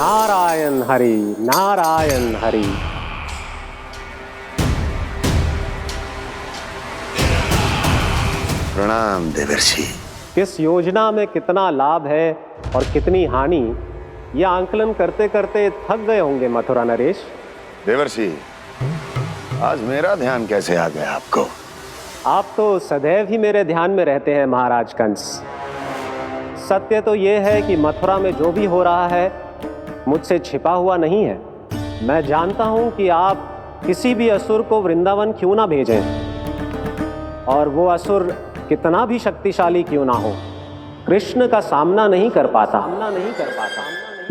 नारायण हरि, नारायण हरि। प्रणाम देवर्षि। किस योजना में कितना लाभ है और कितनी हानि, यह आंकलन करते करते थक गए होंगे मथुरा नरेश। देवर्षि, आज मेरा ध्यान कैसे आ गया आपको? आप तो सदैव ही मेरे ध्यान में रहते हैं महाराज कंस। सत्य तो यह है कि मथुरा में जो भी हो रहा है मुझसे छिपा हुआ नहीं है। मैं जानता हूं कि आप किसी भी असुर को वृंदावन क्यों ना भेजें, और वो असुर कितना भी शक्तिशाली क्यों ना हो, कृष्ण का सामना नहीं कर पाता।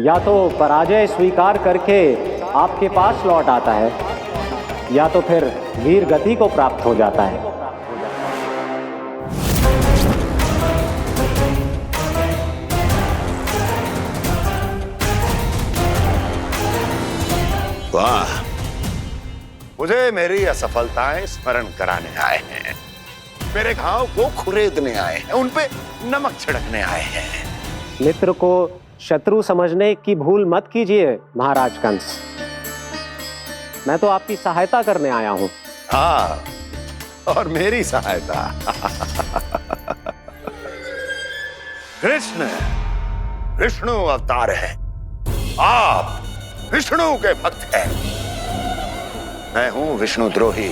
या तो पराजय स्वीकार करके आपके पास लौट आता है, या तो फिर वीर गति को प्राप्त हो जाता है। वाह, मुझे मेरी असफलताएं स्मरण कराने आए हैं, मेरे घाव को खुरेदने आए हैं, उन पे नमक छिड़कने आए हैं। मित्र को शत्रु समझने की भूल मत कीजिए महाराज कंस। मैं तो आपकी सहायता करने आया हूं। हाँ, और मेरी सहायता। कृष्ण विष्णु अवतार है, आप विष्णु के भक्त हैं। मैं हूं विष्णु द्रोही,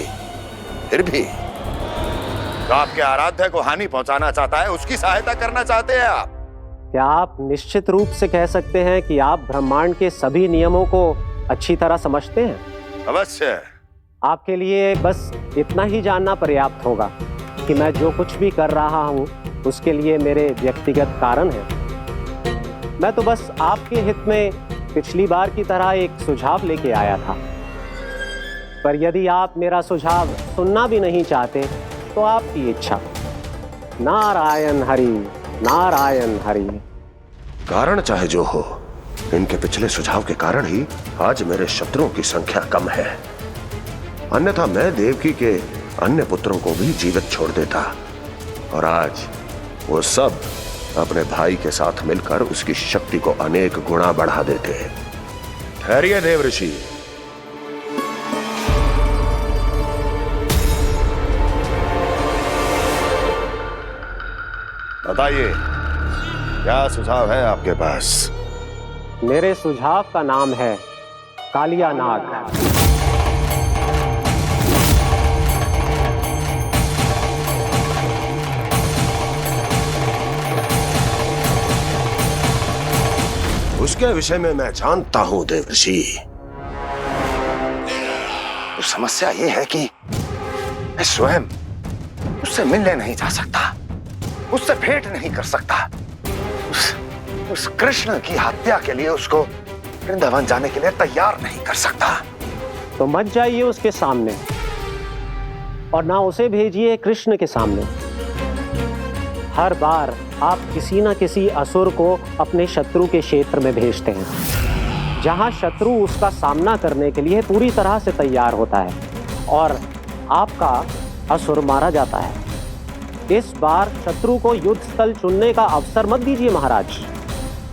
फिर भी तो आपके आराध्य को हानि पहुंचाना चाहता है, उसकी सहायता करना चाहते हैं आप। क्या आप निश्चित रूप से कह सकते हैं कि आप ब्रह्मांड के सभी नियमों को अच्छी तरह समझते हैं? अवश्य। आपके लिए बस इतना ही जानना पर्याप्त होगा कि मैं जो कुछ भी कर रहा हूं उसके लिए मेरे व्यक्तिगत कारण हैं। मैं तो बस आपके हित में पिछली बार की तरह एक सुझाव लेके आया था, पर यदि आप मेरा सुझाव सुनना भी नहीं चाहते तो आपकी इच्छा। नारायण हरि, नारायण हरि। कारण चाहे जो हो, इनके पिछले सुझाव के कारण ही आज मेरे शत्रुओं की संख्या कम है। अन्यथा मैं देवकी के अन्य पुत्रों को भी जीवित छोड़ देता, और आज वो सब अपने भाई के साथ मिलकर उसकी शक्ति को अनेक गुना बढ़ा देते। ठहरिए देवर्षि। बताइए, क्या सुझाव है आपके पास? मेरे सुझाव का नाम है कालिया नाग। उसके विषय में मैं जानता हूं देवर्षि। तो समस्या ये है कि मैं स्वयं उससे मिलने नहीं जा सकता, उससे भेंट नहीं कर सकता। उस कृष्ण की हत्या के लिए उसको वृंदावन जाने के लिए तैयार नहीं कर सकता। तो मत जाइए उसके सामने, और ना उसे भेजिए कृष्ण के सामने। हर बार आप किसी न किसी असुर को अपने शत्रु के क्षेत्र में भेजते हैं, जहां शत्रु उसका सामना करने के लिए पूरी तरह से तैयार होता है और आपका असुर मारा जाता है। इस बार शत्रु को युद्ध स्थल चुनने का अवसर मत दीजिए महाराज।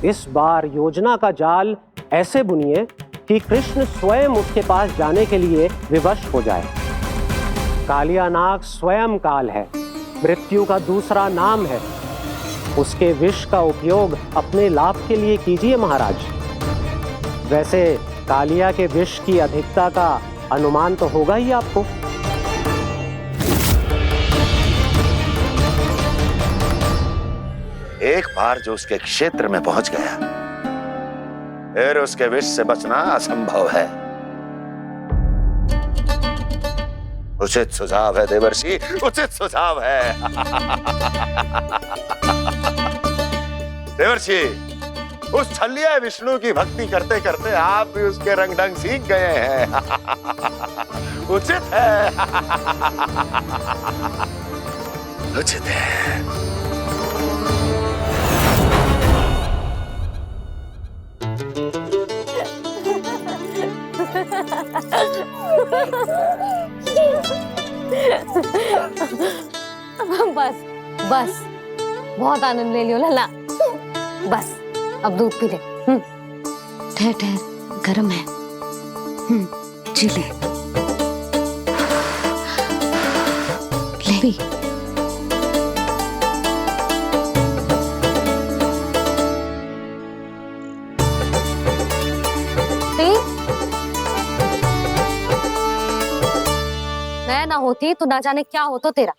इस बार योजना का जाल ऐसे बुनिए कि कृष्ण स्वयं उसके पास जाने के लिए विवश हो जाए। कालिया नाग स्वयं काल है, मृत्यु का दूसरा नाम है। उसके विष का उपयोग अपने लाभ के लिए कीजिए महाराज। वैसे कालिया के विष की अधिकता का अनुमान तो होगा ही आपको। एक बार जो उसके क्षेत्र में पहुंच गया, फिर उसके विष से बचना असंभव है। उचित सुझाव है देवर्षि, उचित सुझाव है। देवर्षि, उस छलिया विष्णु की भक्ति करते करते आप भी उसके रंग ढंग सीख गए हैं। उचित है, उचित है। बस बस, बहुत आनंद ले लियो लला। बस अब दूध पी ले। ठहर ठहर, गरम है। जी ले ले। मैं ना होती तो ना जाने क्या होता तेरा।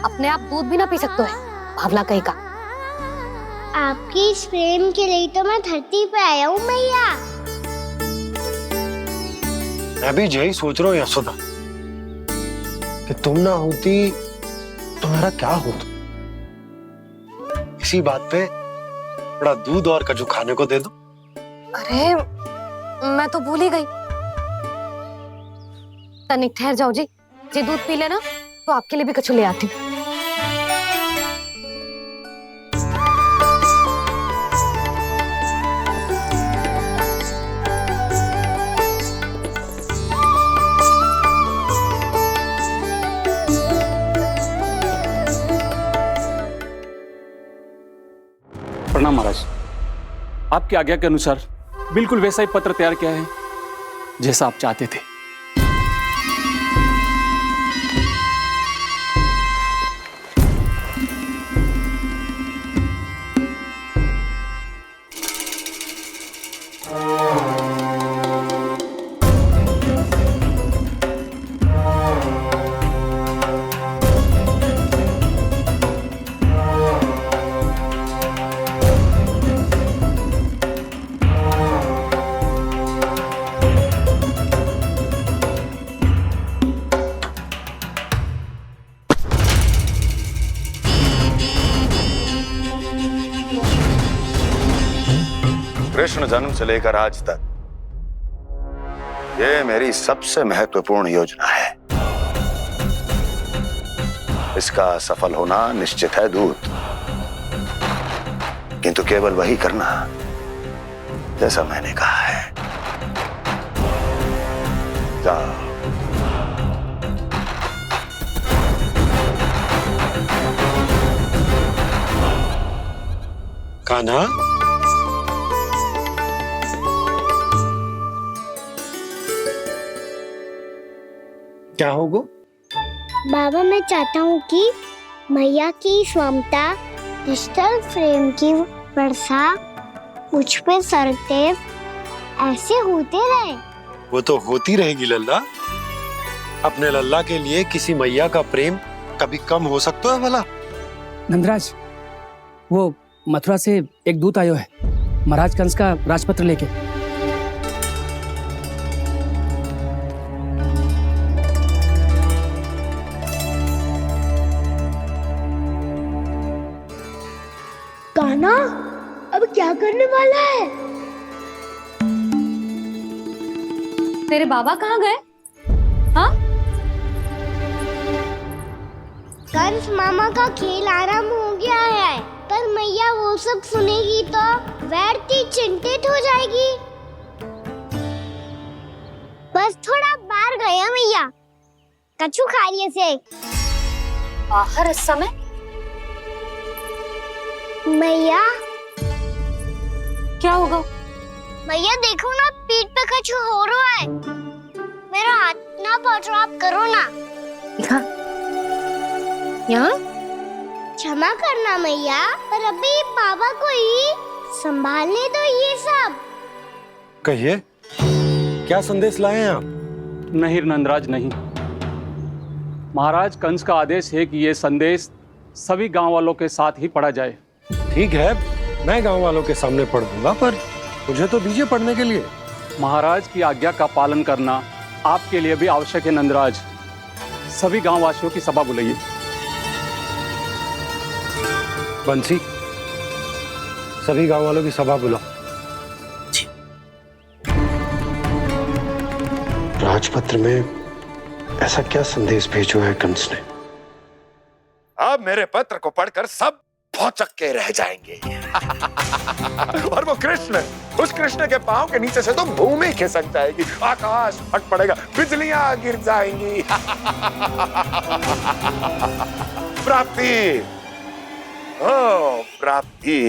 अपने आप दूध भी ना पी सकते है, भावला कहीं का। आपकी इस प्रेम के लिए तो मैं धरती पे आया हूँ मैया। मैं भी यही सोच रहा हूँ यशोदा कि तुम ना होती तो मेरा क्या होता। इसी बात पे थोड़ा दूध और कजू खाने को दे दो। अरे मैं तो भूल ही गई। तनिक ठहर जाओ जी, जे दूध पी लेना तो आपके लिए भी कछु ले आती हूँ। प्रणाम महाराज। आपकी आज्ञा के अनुसार बिल्कुल वैसा ही पत्र तैयार किया है जैसा आप चाहते थे। कृष्ण जन्म से लेकर आज तक ये मेरी सबसे महत्वपूर्ण योजना है। इसका सफल होना निश्चित है दूत, किंतु केवल वही करना जैसा मैंने कहा है। जाओ। कान्हा, क्या होगा? बाबा मैं चाहता हूँ कि मैया की स्वमता क्रिस्टल फ्रेम की वर्षा मुझ पे सरतेव ऐसे होते रहे। वो तो होती रहेगी लल्ला। अपने लल्ला के लिए किसी मैया का प्रेम कभी कम हो सकता है भला? नंदराज, वो मथुरा से एक दूत आयो है महाराज कंस का राजपत्र लेके। कान्हा अब क्या करने वाला है? तेरे बाबा कहाँ गए? हाँ? कंस मामा का खेल आराम हो गया है, पर मैया वो सब सुनेगी तो व्यर्थ चिंतित हो जाएगी। बस थोड़ा बाहर गया मैया, कछु खा लिए से। बाहर इस समय? मैया क्या होगा? मैया देखो ना, पीठ पे कुछ हो रहा है। मेरा हाथ ना पकड़ो, आप करो ना। दिखा यहाँ। क्षमा करना मैया, पर अभी बाबा को ही संभालने दो ये सब। कहिए, क्या संदेश लाए हैं आप? नहीं नंदराज, नहीं। महाराज कंस का आदेश है कि यह संदेश सभी गांव वालों के साथ ही पढ़ा जाए। ठीक है, मैं गांव वालों के सामने पढ़ दूंगा, पर मुझे तो दीजिए पढ़ने के लिए। महाराज की आज्ञा का पालन करना आपके लिए भी आवश्यक है नंदराज। सभी गांव वासियों की सभा बुलाइए। बंसी, सभी गांव वालों की सभा बुलाओ। राजपत्र में ऐसा क्या संदेश भेजो है कंस ने? अब मेरे पत्र को पढ़कर सब भौचक के रह जाएंगे। और वो कृष्ण, उस कृष्ण के पांव के नीचे से तो भूमि खिसक जाएगी, आकाश फट पड़ेगा, बिजलियां गिर जाएंगी। प्राप्ति, ओ प्राप्ति,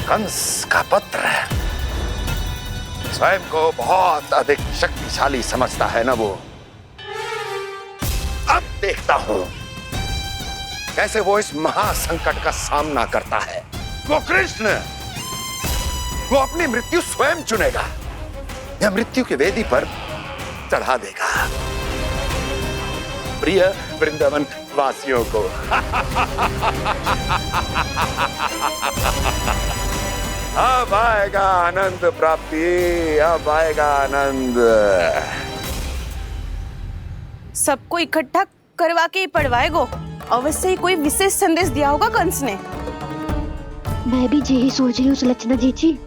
कंस का पत्र स्वयं को बहुत अधिक शक्तिशाली समझता है ना वो। अब देखता हूं कैसे वो इस महासंकट का सामना करता है। वो कृष्ण, वो अपनी मृत्यु स्वयं चुनेगा या मृत्यु की वेदी पर चढ़ा देगा प्रिय वृंदावन वासियों को। अब आएगा आनंद प्राप्ति, अब आएगा आनंद। सबको इकट्ठा करवा के ही पढ़वाएगो। अवश्य ही कोई विशेष संदेश दिया होगा कंस ने। मैं भी यही सोच रही हूँ सुलक्षणा जी,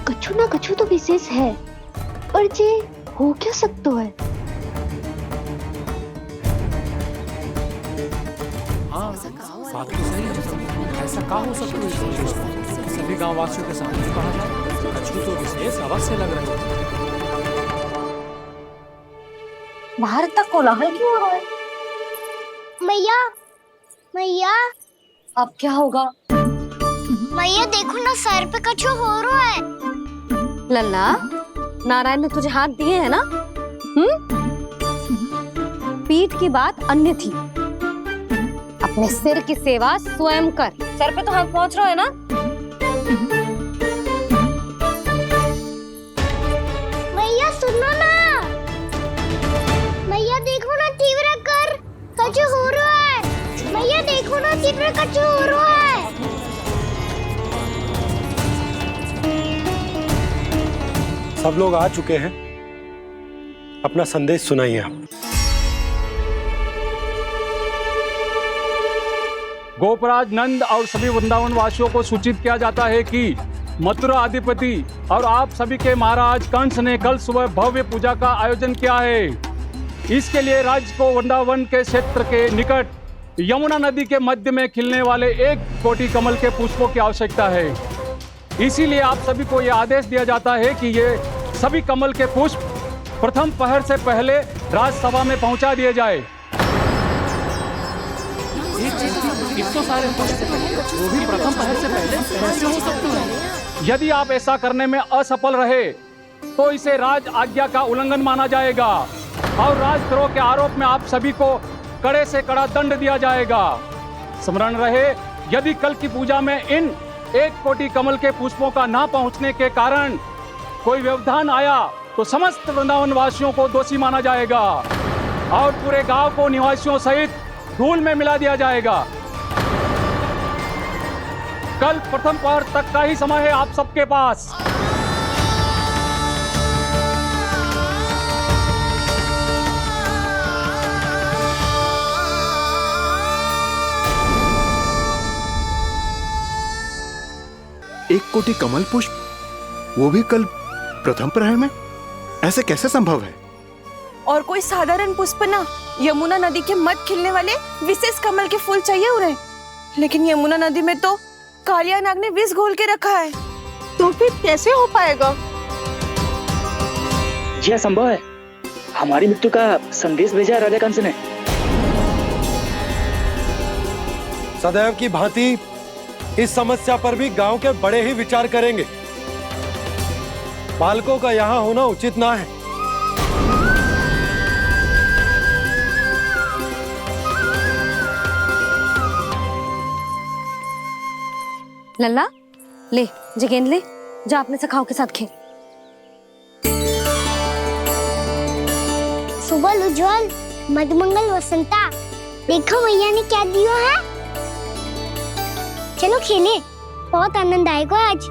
कछु ना कछु तो विशेष है, पर जे हो क्या सकता है? ऐसा का हो सकता है? सभी गांव वासियों के सामने कहा जाए, कछु तो विशेष अवश्य लग रहा है। बाहर तक कोलाहल क्यों हो रहा है? मैया, मैया, अब क्या होगा? मैया देखो ना, सर पे कछु हो रहा है। लल्ला, नारायण ने तुझे हाथ दिए हैं ना? पीठ की बात अन्य थी। अपने सिर की सेवा स्वयं कर। सर पे तो हाथ पहुंच रहा है ना? मैया सुनो ना, मैया देखो ना, तीव्र कर कछु हो रहा है। मैया देखो ना, तीव्र कछु हो रहा है। सब लोग आ चुके हैं, अपना संदेश सुनाइए आप। गोपराज नंद और सभी वृंदावन वासियों को सूचित किया जाता है कि मथुरा अधिपति और आप सभी के महाराज कंस ने कल सुबह भव्य पूजा का आयोजन किया है। इसके लिए राज्य को वृंदावन के क्षेत्र के निकट यमुना नदी के मध्य में खिलने वाले 1 कोटि कमल के पुष्पों की आवश्यकता है। इसीलिए आप सभी को यह आदेश दिया जाता है कि ये सभी कमल के पुष्प प्रथम पहर से पहले राजसभा में पहुंचा दिए जाए। वो भी प्रथम पहर से पहले कैसे हो सकता है? यदि आप ऐसा करने में असफल रहे तो इसे राज आज्ञा का उल्लंघन माना जाएगा और राजद्रोह के आरोप में आप सभी को कड़े से कड़ा दंड दिया जाएगा। स्मरण रहे, यदि कल की पूजा में इन 1 कोटि कमल के पुष्पों का ना पहुंचने के कारण कोई व्यवधान आया तो समस्त वृंदावन वासियों को दोषी माना जाएगा और पूरे गांव को निवासियों सहित धूल में मिला दिया जाएगा। कल प्रथम पहर तक का ही समय है आप सबके पास। एक कोटि कमल पुष्प, वो भी कल प्रथम प्रहर में? ऐसे कैसे संभव है? और कोई साधारण पुष्प ना, यमुना नदी के मध्य खिलने वाले विशेष कमल के फूल चाहिए उन्हें। लेकिन यमुना नदी में तो कालिया नाग ने विष घोल के रखा है, तो फिर कैसे हो पाएगा? यह संभव है। हमारी मृत्यु का संदेश भेजा है राजा कंस ने। सदैव की भांति इस समस्या पर भी गांव के बड़े ही विचार करेंगे। बालकों का यहाँ होना उचित ना है। लल्ला, ले गेंद ले, जा अपने सखाओं के साथ खेल। सुबह उज्जवल, मधुमंगल वसंता, देखो मैया ने क्या दिया है। चलो खेले, बहुत आनंद आएगा आज।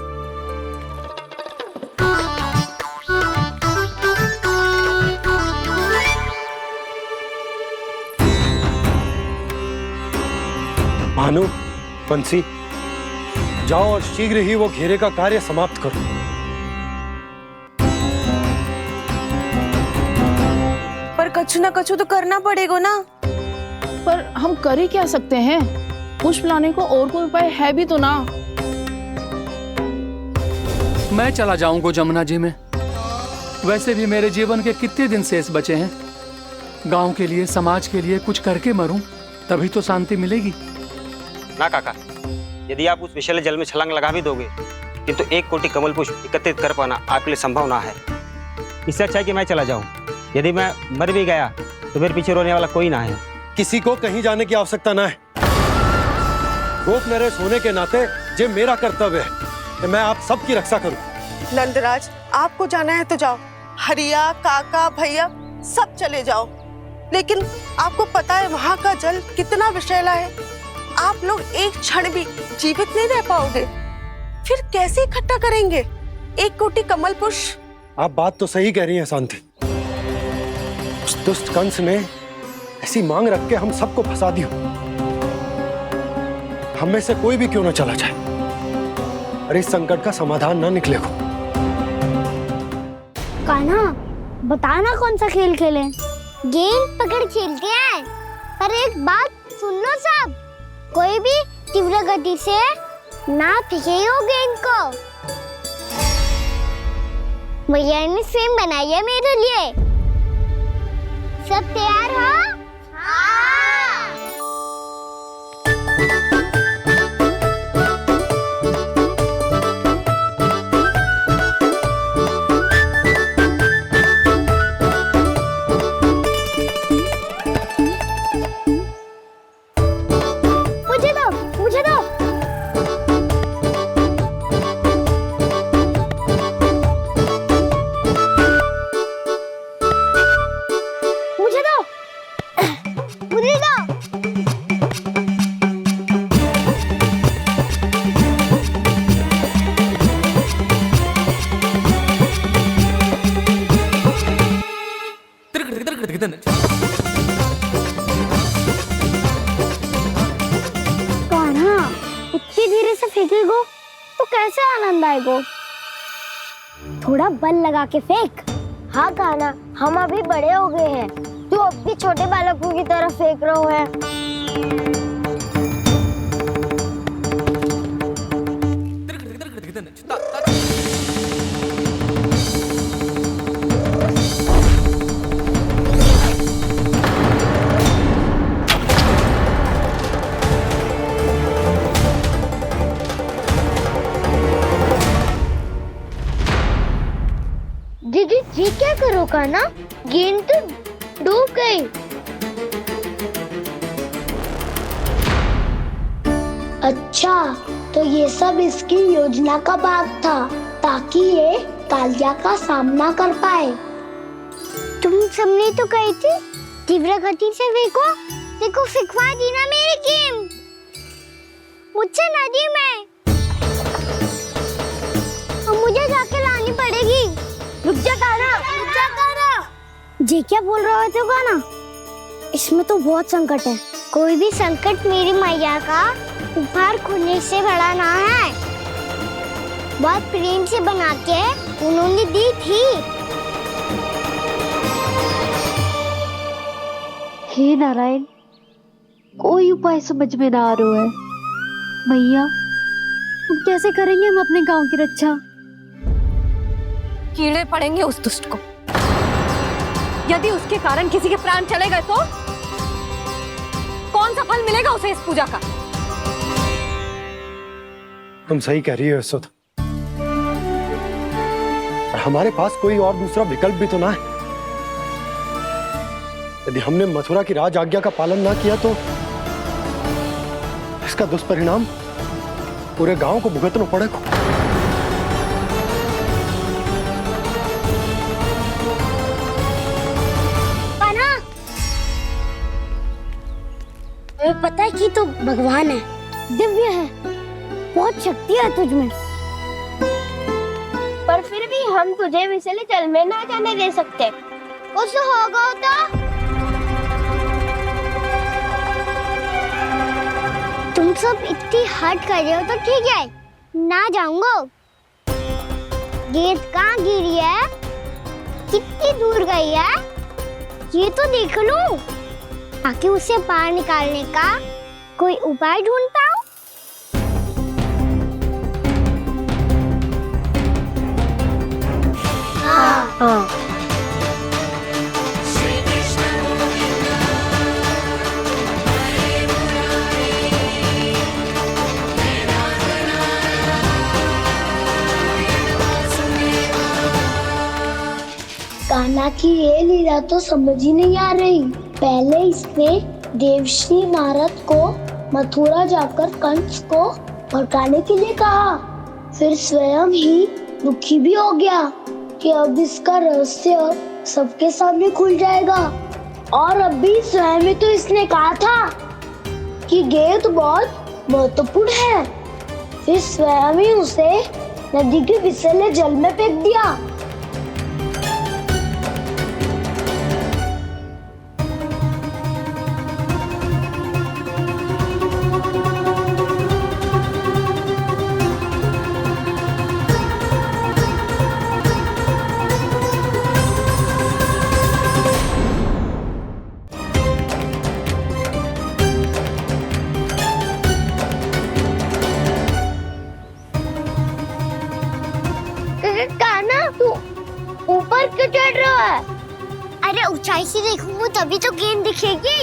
भानु, बंसी, जाओ और शीघ्र ही वो घेरे का कार्य समाप्त करो। पर कछु ना कछु तो करना पड़ेगा ना। पर हम कर ही क्या सकते हैं? पुष्प लाने को और कोई उपाय है भी तो ना। मैं चला जाऊंगा जमुना जी में। वैसे भी मेरे जीवन के कितने दिन शेष बचे हैं। गांव के लिए, समाज के लिए कुछ करके मरूं, तभी तो शांति मिलेगी। ना काका, यदि आप उस विषैले जल में छलांग लगा भी दोगे, किंतु 1 कोटि कमल पुष्प एकत्रित कर पाना आपके लिए संभव ना है। इससे अच्छा है कि मैं चला जाऊं। यदि मैं मर भी गया तो मेरे पीछे रोने वाला कोई ना है। किसी को कहीं जाने की आवश्यकता ना है। गोप नरेश होने के नाते ये मेरा कर्तव्य है कि मैं आप सबकी रक्षा करूं। नंदराज, आपको जाना है तो जाओ, हरिया, काका, भैया सब चले जाओ। लेकिन आपको पता है वहाँ का जल कितना विषैला है। आप लोग एक क्षण भी जीवित नहीं रह पाओगे। फिर कैसे इकट्ठा करेंगे 1 कोटि कमल पुष्प? आप बात तो सही कह रही हैं शांति। उस दुष्ट कंस ने ऐसी मांग रख के हम सबको फंसा दिया। हम में से कोई भी क्यों ना चला जाए और इस संकट का समाधान ना निकले को। कान्हा, बताना कौन सा खेल खेलें? गेंद पकड़ खेलते हैं। पर एक बात सुन लो सब, कोई भी तीव्र गति से ना फेंकेगा गेंद को। भैया ने फ्रेम बनाई है मेरे लिए। सब तैयार हो? मुझे दो। इतनी धीरे से फेंकेगो तो कैसे आनंद आएगो? थोड़ा बल लगा के फेंक। हाँ कान्हा, हम अभी बड़े हो गए हैं, तू अब भी छोटे बालकों की तरह फेंक रहे है। दीदी जी क्या करो कान्हा? गेंद तो डूब गई। अच्छा, तो ये सब इसकी योजना का भाग था ताकि ये कालिया का सामना कर पाए। तुम सबने तो कही थी तीव्र गति से फेंको। देखो फिकवा दी ना मेरी गेम। मुझसे नदी में। अब मुझे जाके लानी पड़ेगी। रुक जा कान्हा, रुक जा कान्हा। जी क्या बोल रहे थे कान्हा? इसमें तो बहुत संकट है। कोई भी संकट मेरी मैया का उपहार खोने से बड़ा ना है। बहुत प्रेम से बना के उन्होंने दी थी। हे नारायण, कोई उपाय समझ में ना आ रहा है। मैया, हम कैसे करेंगे हम अपने गांव की रक्षा? कीड़े पड़ेंगे उस दुष्ट को। यदि उसके कारण किसी के प्राण चले गए तो कौन सा फल मिलेगा उसे इस पूजा का? तुम सही कह रही हो यशोदा। हमारे पास कोई और दूसरा विकल्प भी तो ना है। यदि हमने मथुरा की राज आज्ञा का पालन ना किया तो इसका दुष्परिणाम पूरे गांव को भुगतना पड़ेगा। तुम्हें पता है कि तू भगवान है, दिव्य है, बहुत शक्ति है तुझ में। पर फिर भी हम तुझे विषैले जल में ना जाने दे सकते। कुछ होगा तो तुम सब इतनी हट कर रहे हो तो ठीक है, ना जाऊंगा। गेंद कहाँ गिरी है, कितनी दूर गई है, ये तो देख लूं ताकि उसे बाहर निकालने का कोई उपाय ढूंढ पाऊं। हाँ। कृष्णा की ये लीला तो समझ ही नहीं आ रही। पहले इसने देवश्री नारद को मथुरा जाकर कंस को भड़काने के लिए कहा, फिर स्वयं ही दुखी भी हो गया कि अब इसका रहस्य सबके सामने खुल जाएगा। और अभी स्वयं ही तो इसने कहा था कि गेंद बहुत महत्वपूर्ण है, फिर स्वयं ही उसे नदी के विसले जल में फेंक दिया। कान्हा, तू ऊपर क्यों चढ़ रहा है? अरे ऊंचाई से देखूंगा तभी तो गेंद दिखेगी।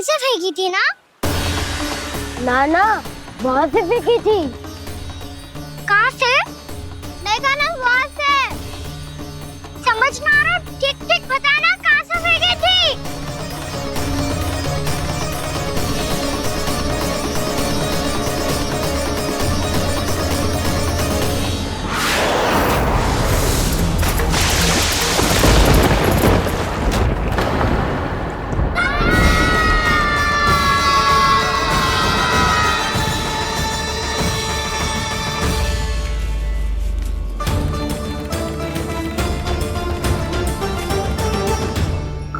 से फेंकी थी ना? ना, वहाँ से फेंकी थी। कहाँ से? देखा ना, वहाँ से। समझ में आ रहा? ठीक बताना कहाँ से फेंकी थी?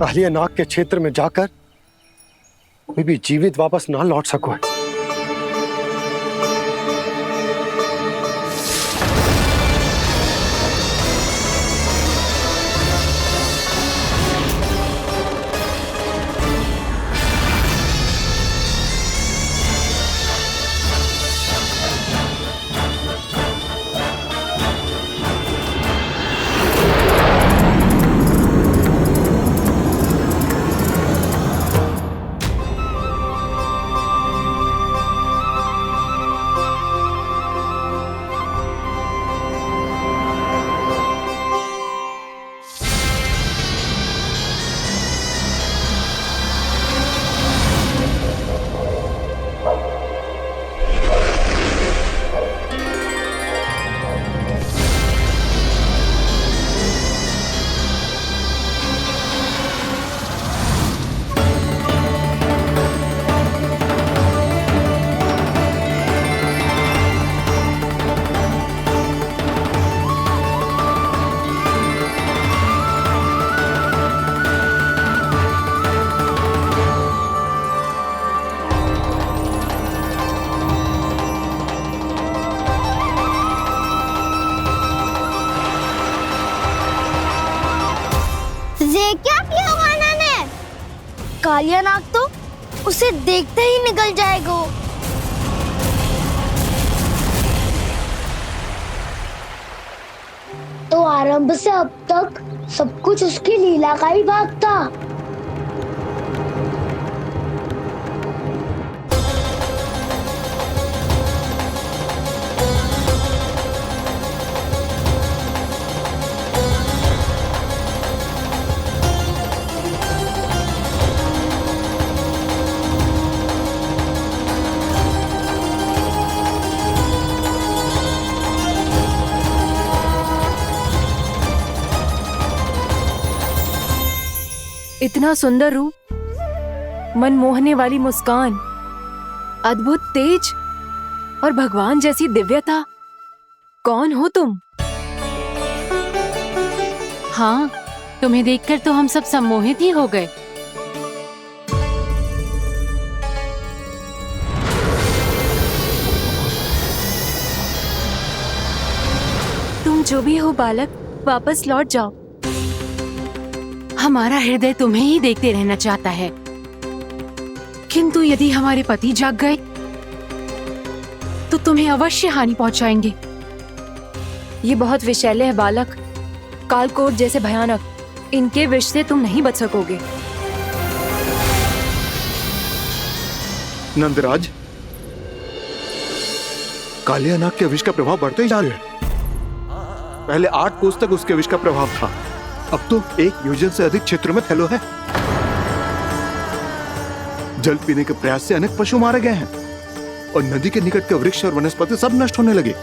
कालिया नाग के क्षेत्र में जाकर कोई भी जीवित वापस ना लौट सको। क्या किया वाना ने? कालिया नाग तो उसे देखते ही निकल जाएगा। तो आरंभ से अब तक सब कुछ उसकी लीला का ही भाग था। इतना सुंदर रूप, मन मोहने वाली मुस्कान, अद्भुत तेज और भगवान जैसी दिव्यता। कौन हो तुम? हाँ, तुम्हें देखकर तो हम सब सम्मोहित ही हो गए। जो भी हो बालक, वापस लौट जाओ। हमारा हृदय तुम्हें ही देखते रहना चाहता है, किंतु यदि हमारे पति जाग गए तो तुम्हें अवश्य हानि पहुंचाएंगे। ये बहुत विषैले है बालक, कालकोट जैसे भयानक, इनके विष से तुम नहीं बच सकोगे। नंदराज, कालिया नाग के विष का प्रभाव बढ़ते ही जा रहा है। पहले 8 कोस तक उसके विष का प्रभाव था, अब तो 1 योजन से अधिक क्षेत्र में फैलो है। जल पीने के प्रयास से अनेक पशु मारे गए हैं और नदी के निकट के वृक्ष और वनस्पति सब नष्ट होने लगे।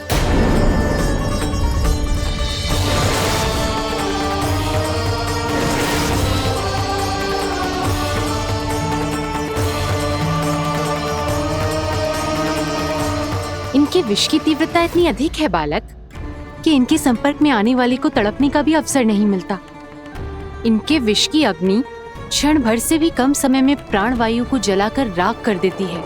इनके विष की तीव्रता इतनी अधिक है बालक कि इनके संपर्क में आने वाले को तड़पने का भी अवसर नहीं मिलता। इनके विष की अग्नि क्षण भर से भी कम समय में प्राणवायु को जलाकर राख कर देती है।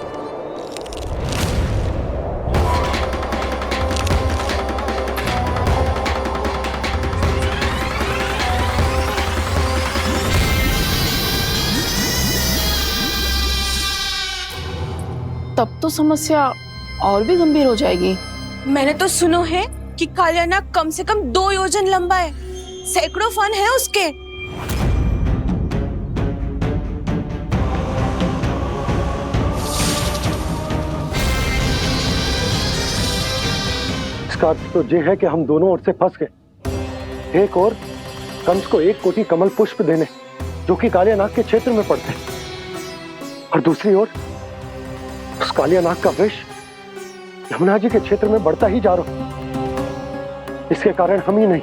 तब तो समस्या और भी गंभीर हो जाएगी। मैंने तो सुनो है कि कालिया नाग कम से कम 2 योजन लंबा है, सैकड़ों फन है उसके। इसका अर्थ तो ये है कि हम दोनों ओर से फंस गए। एक और कंस को 1 कोटि कमल पुष्प देने जो कि कालिया नाग के क्षेत्र में पड़ते हैं, और दूसरी ओर उस कालिया नाग का विष यमुना जी के क्षेत्र में बढ़ता ही जा रहा। इसके कारण हम ही नहीं,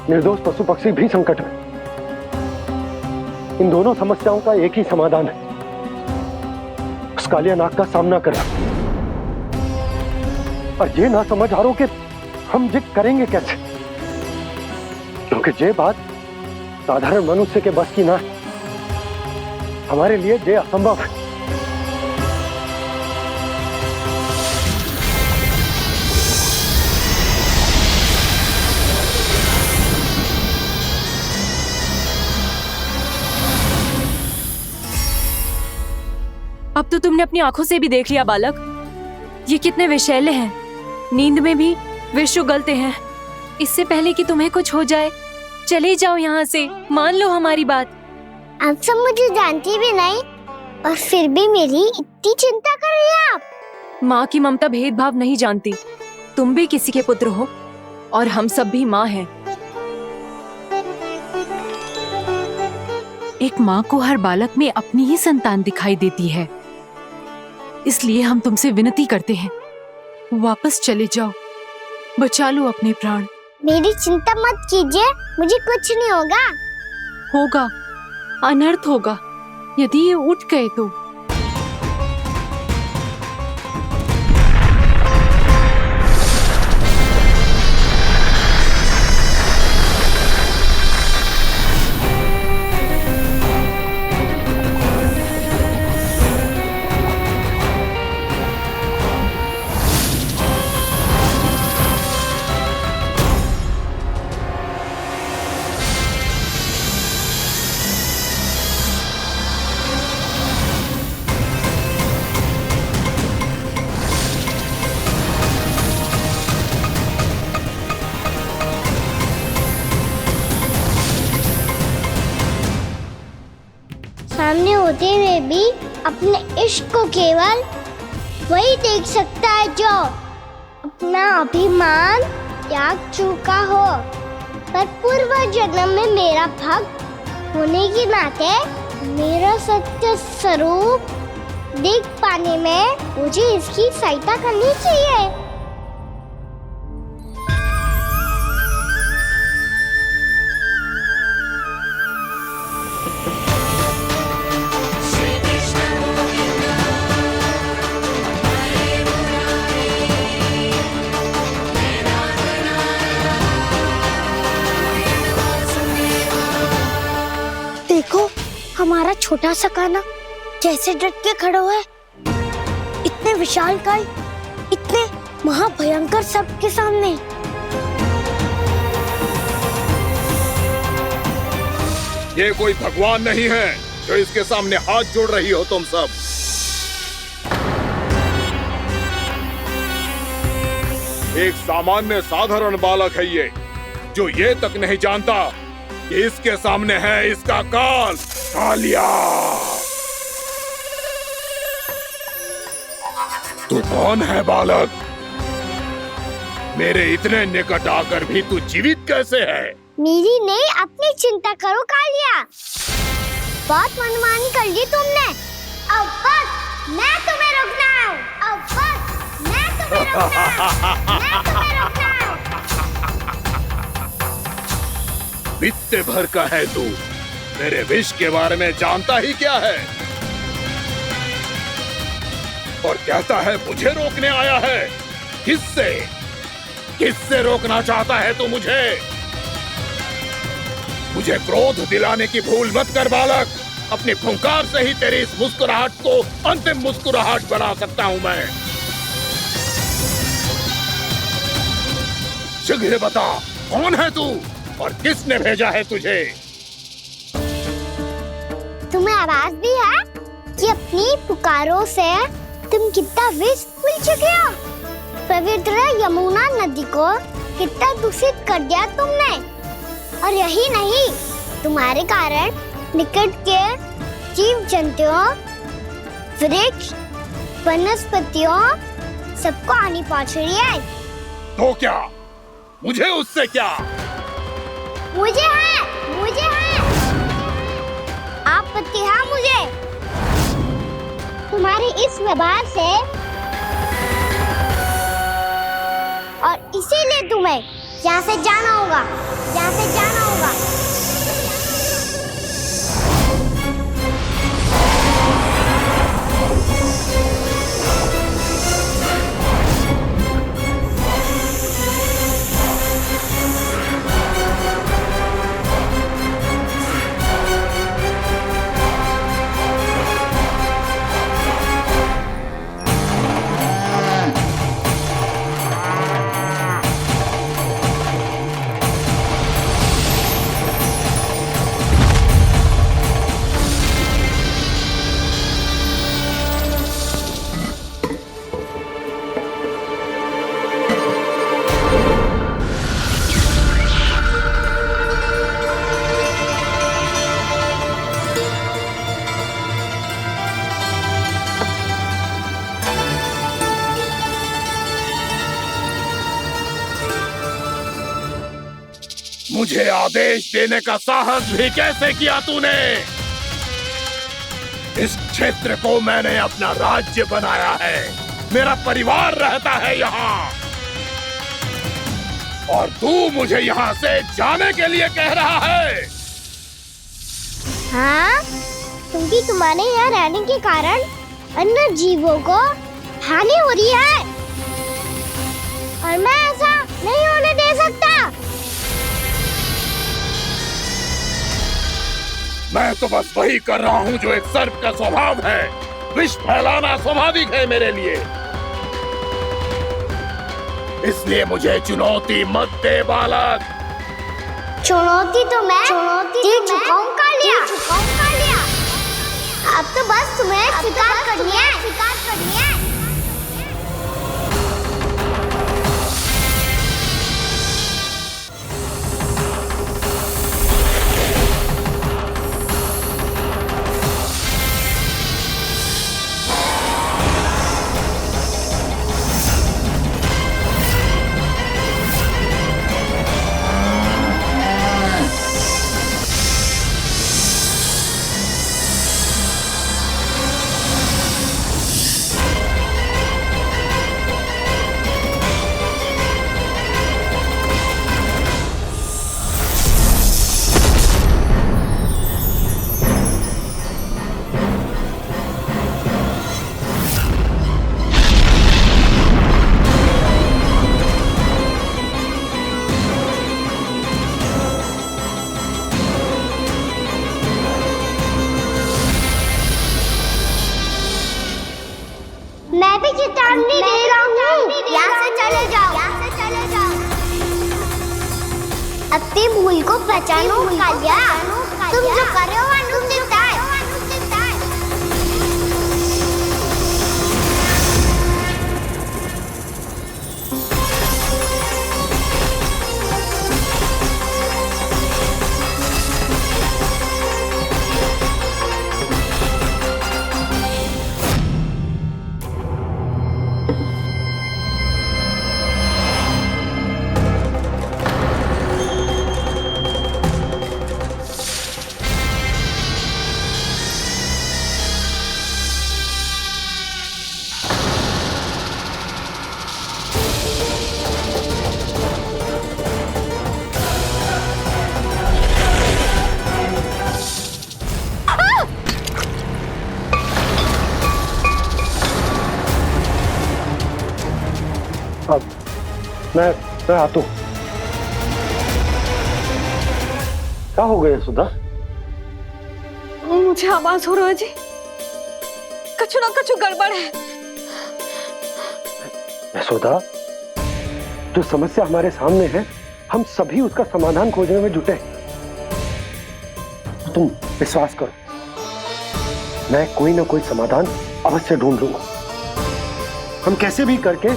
निर्दोष पशु पक्षी भी संकट में। इन दोनों समस्याओं का एक ही समाधान है, उस कालिया नाग का सामना करना। और ये ना समझ आ रहा कि हम ये करेंगे कैसे, क्योंकि ये बात साधारण मनुष्य के बस की ना है। हमारे लिए ये असंभव है। अब तो तुमने अपनी आंखों से भी देख लिया बालक, ये कितने विषैले हैं। नींद में भी विष उगलते हैं। इससे पहले कि तुम्हें कुछ हो जाए, चले जाओ यहाँ से, मान लो हमारी बात। आप सब मुझे जानती भी नहीं और फिर भी मेरी इतनी चिंता कर रही हैं आप। माँ की ममता भेदभाव नहीं जानती। तुम भी किसी के पुत्र हो और हम सब भी माँ हैं। एक माँ को हर बालक में अपनी ही संतान दिखाई देती है, इसलिए हम तुमसे विनती करते हैं, वापस चले जाओ, बचा लो अपने प्राण। मेरी चिंता मत कीजिए, मुझे कुछ नहीं होगा। होगा, अनर्थ होगा यदि ये उठ गए तो। सामने होते हुए भी अपने इश्क को केवल वही देख सकता है जो अपना अभिमान त्याग चुका हो। पर पूर्व जन्म में मेरा भक्त होने के नाते मेरा सत्य स्वरूप देख पाने में मुझे इसकी सहायता करनी चाहिए। देखो हमारा छोटा सा कान्हा कैसे डट के खड़ा है, इतने विशालकाय, इतने महाभयंकर सबके सामने। ये कोई भगवान नहीं है जो इसके सामने हाथ जोड़ रही हो तुम सब। एक सामान्य साधारण बालक है ये, जो ये तक नहीं जानता कि इसके सामने है इसका काल, कालिया। तू कौन है बालक? मेरे इतने निकट आकर भी तू जीवित कैसे है? मेरी नहीं, अपनी चिंता करो कालिया। बहुत मनमानी कर ली तुमने। अब बस मैं तुम्हें रोकना हूँ। अब बस मैं तुम्हें रोकना हूँ। मैं तुम्हें रोकना हूँ। बित्ते भर का है तू, मेरे विष के बारे में जानता ही क्या है? और कहता है मुझे रोकने आया है। किससे? किससे रोकना चाहता है तू मुझे? मुझे क्रोध दिलाने की भूल मत कर बालक। अपनी फुंकार से ही तेरी इस मुस्कुराहट को अंतिम मुस्कुराहट बना सकता हूं मैं। शीघ्र बता, कौन है तू और किसने भेजा है तुझे? तुम्हें आवाज भी है कि अपनी पुकारों से तुम कितना विष भूल चुके हो। पवित्र यमुना नदी को कितना दूषित कर दिया तुमने। और यही नहीं, तुम्हारे कारण निकट के जीव जंतुओं, वृक्ष, वनस्पतियों सबको हानि पहुंच रही है। तो क्या? मुझे उससे क्या? मुझे है आपत्ति है मुझे तुम्हारे इस व्यवहार से। और इसीलिए तुम्हें यहाँ से जाना होगा, यहाँ से जाना होगा। मुझे आदेश देने का साहस भी कैसे किया तूने? इस क्षेत्र को मैंने अपना राज्य बनाया है, मेरा परिवार रहता है यहाँ, और तू मुझे यहाँ से जाने के लिए कह रहा है? हाँ, क्योंकि तुम्हारे यहाँ रहने के कारण अन्य जीवों को हानि हो रही है, और मैं ऐसा नहीं होने दे सकता। मैं तो बस वही कर रहा हूँ जो एक सर्प का स्वभाव है। विष फैलाना स्वाभाविक है मेरे लिए, इसलिए मुझे चुनौती मत दे बालक। चुनौती तो मैं दे चुका हूँ कालिया। अब तो बस तुम्हें स्वीकार करनी है। मैं भी चेतावनी दे रहा हूँ, यहाँ से चले जाओ। अपनी भूल को पहचानो कालिया। तुम जो मैं आता हूं। क्या हो गया सुधा? मुझे आवाज हो रहा है जी, कछु ना कछु गड़बड़ है। यशोदा, जो समस्या हमारे सामने है, हम सभी उसका समाधान खोजने में जुटे हैं। तुम विश्वास करो, मैं कोई ना कोई समाधान अवश्य ढूंढ लूंगा। हम कैसे भी करके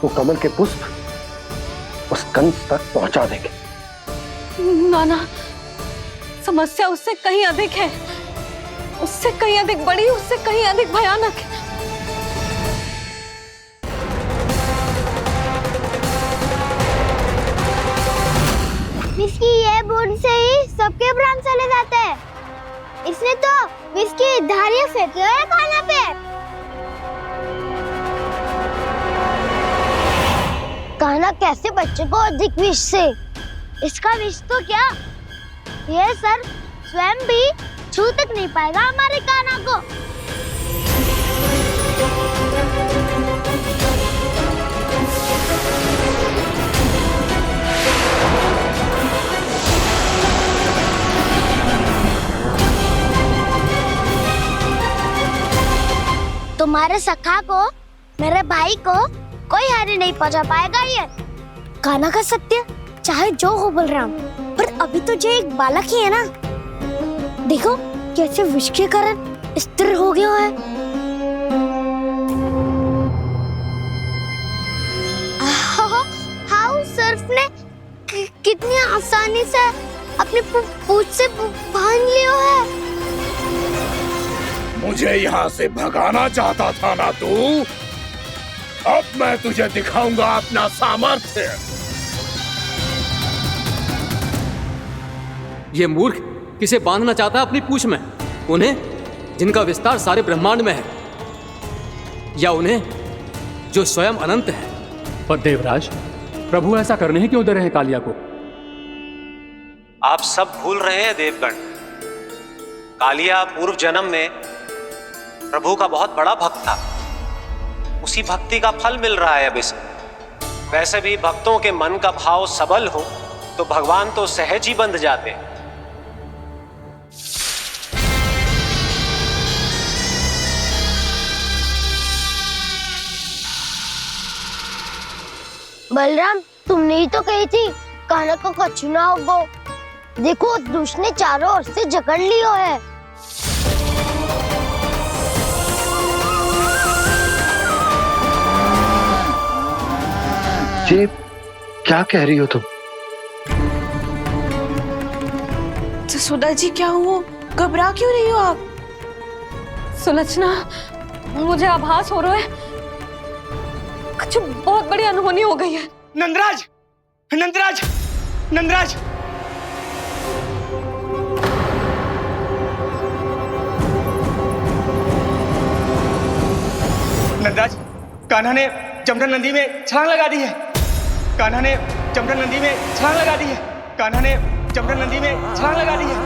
वो कमल के पुष्प उस कंस तक पहुंचा देंगे। नाना, समस्या उससे कहीं अधिक है, उससे कहीं अधिक बड़ी, उससे कहीं अधिक भयानक है। विस्की ये बूंद से ही सबके प्राण चले जाते हैं। इसने तो विस्की धारियां फेंकी है खाना पे। कान्हा कैसे बच्चे को अधिक विष से? इसका विष तो क्या, ये सर स्वयं भी छू तक नहीं पाएगा हमारे कान्हा को। तुम्हारे सखा को, मेरे भाई को कोई हानि नहीं पहुंचा पाएगा। ये कान्हा का सत्य चाहे जो हो बलराम, पर अभी तो जो एक बालक ही है ना। देखो कैसे विष के कारण स्थिर हो गया है। हाउ सर्फ ने कितनी आसानी से अपनी पूंछ से बांध लिया है। मुझे यहाँ से भगाना चाहता था ना तू? अब मैं तुझे दिखाऊंगा अपना सामर्थ्य। ये मूर्ख किसे बांधना चाहता है अपनी पूंछ में? उन्हें जिनका विस्तार सारे ब्रह्मांड में है, या उन्हें जो स्वयं अनंत है? पर देवराज, प्रभु ऐसा करने ही क्यों दे रहे हैं कालिया को? आप सब भूल रहे हैं देवगण, कालिया पूर्व जन्म में प्रभु का बहुत बड़ा भक्त था। उसी भक्ति का फल मिल रहा है अब इसे। वैसे भी भक्तों के मन का भाव सबल हो तो भगवान तो सहज ही बंध जाते हैं। बलराम, तुमने ही तो कही थी कान्हा को कछु ना होगो। देखो उस दुष्ट ने चारों ओर से जकड़ लियो है। ये क्या कह रही हो तुम? सुधा जी, क्या हुआ? घबरा क्यों रही हो आप? सुलक्षणा, मुझे आभास हो रहा है कुछ बहुत बड़ी अनहोनी हो गई है। नंदराज, नंदराज, नंदराज, नंदराज, कान्हा ने जमुना नदी में छलांग लगा दी है। कान्हा ने जमुना नदी में छलांग लगा दी है। कान्हा ने जमुना नदी में छलांग लगा दी है।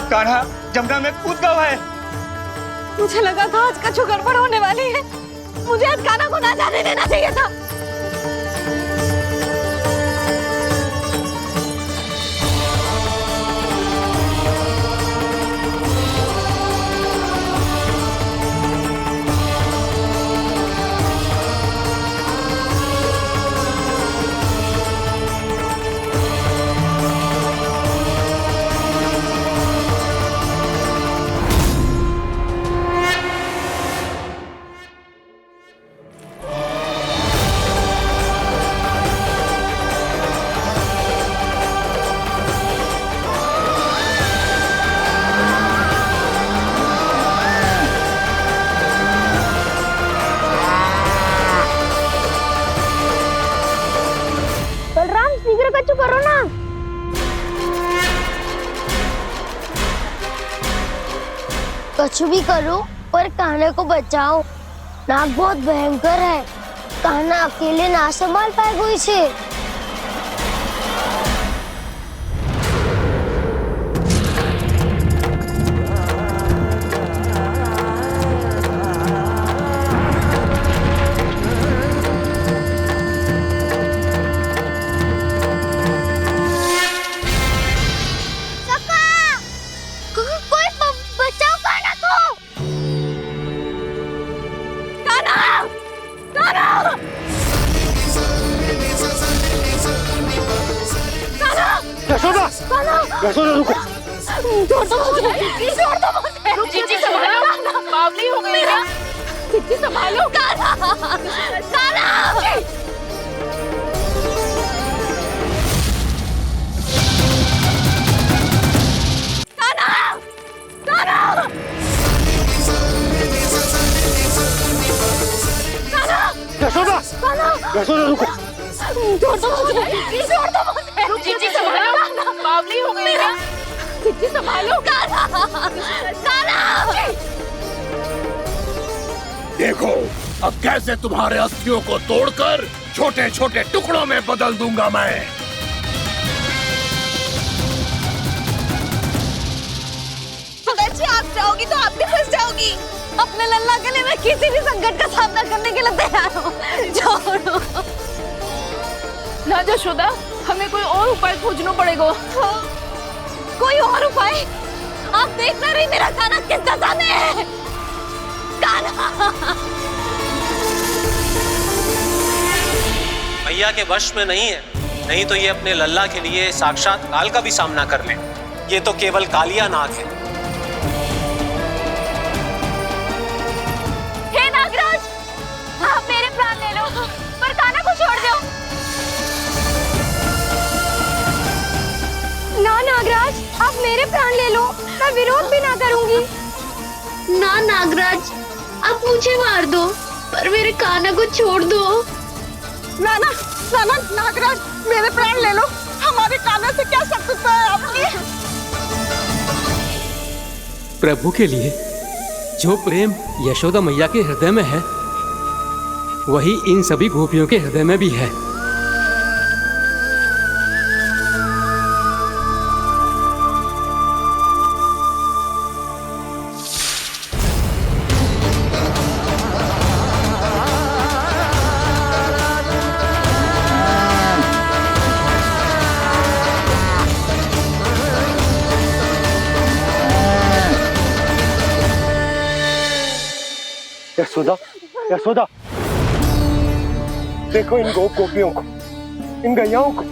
कान्हा जमुना में कूद गया है। मुझे लगा था आज कछु गड़बड़ होने वाली है। मुझे आज कान्हा को ना जाने देना चाहिए था। करो ना। कुछ भी करो पर कान्हा को बचाओ। नाग बहुत भयंकर है। कान्हा अकेले ना संभाल पाएगा इसे। यशोदा रुको। छोड़ दो मुझे, प्लीज छोड़ दो मुझे। जीजी संभालो, बावली हो गई क्या? जीजी संभालो। कान्हा, कान्हा। यशोदा, यशोदा रुको। छोड़ दो मुझे, प्लीज छोड़ दो मुझे। जीजी संभालो, बावली हो गई क्या? जीजी संभालो। देखो अब कैसे तुम्हारे अस्थियों को तोड़कर छोटे छोटे टुकड़ों में बदल दूंगा मैं। अगर आप जाओगी तो आप भी फंस जाओगी। अपने लल्ला के लिए मैं किसी भी संकट का सामना करने के लिए तैयार हूँ। छोड़ो ना यशोदा, हमें कोई और उपाय खोजना पड़ेगा। कोई और उपाय? आप देख ना रही मेरा कान्हा किस दशा में है। कान्हा मैया के वश में नहीं है, नहीं तो ये अपने लल्ला के लिए साक्षात काल का भी सामना कर ले। ये तो केवल कालिया नाग है। हे नागराज, आप मेरे प्राण ले लो पर कान्हा को छोड़ दो। ना नागराज, आप मेरे प्राण ले लो, मैं विरोध भी ना करूंगी। ना नागराज, आप मुझे मार दो पर मेरे कान्हा को छोड़ दो। ना ना ना ना नागराज, मेरे प्राण ले लो, हमारे कान्हा से क्या शत्रुता है आपकी? प्रभु के लिए जो प्रेम यशोदा मैया के हृदय में है, वही इन सभी गोपियों के हृदय में भी है। यशोदा, यशोदा, देखो इन गोपियों को, इन गैयाओं को,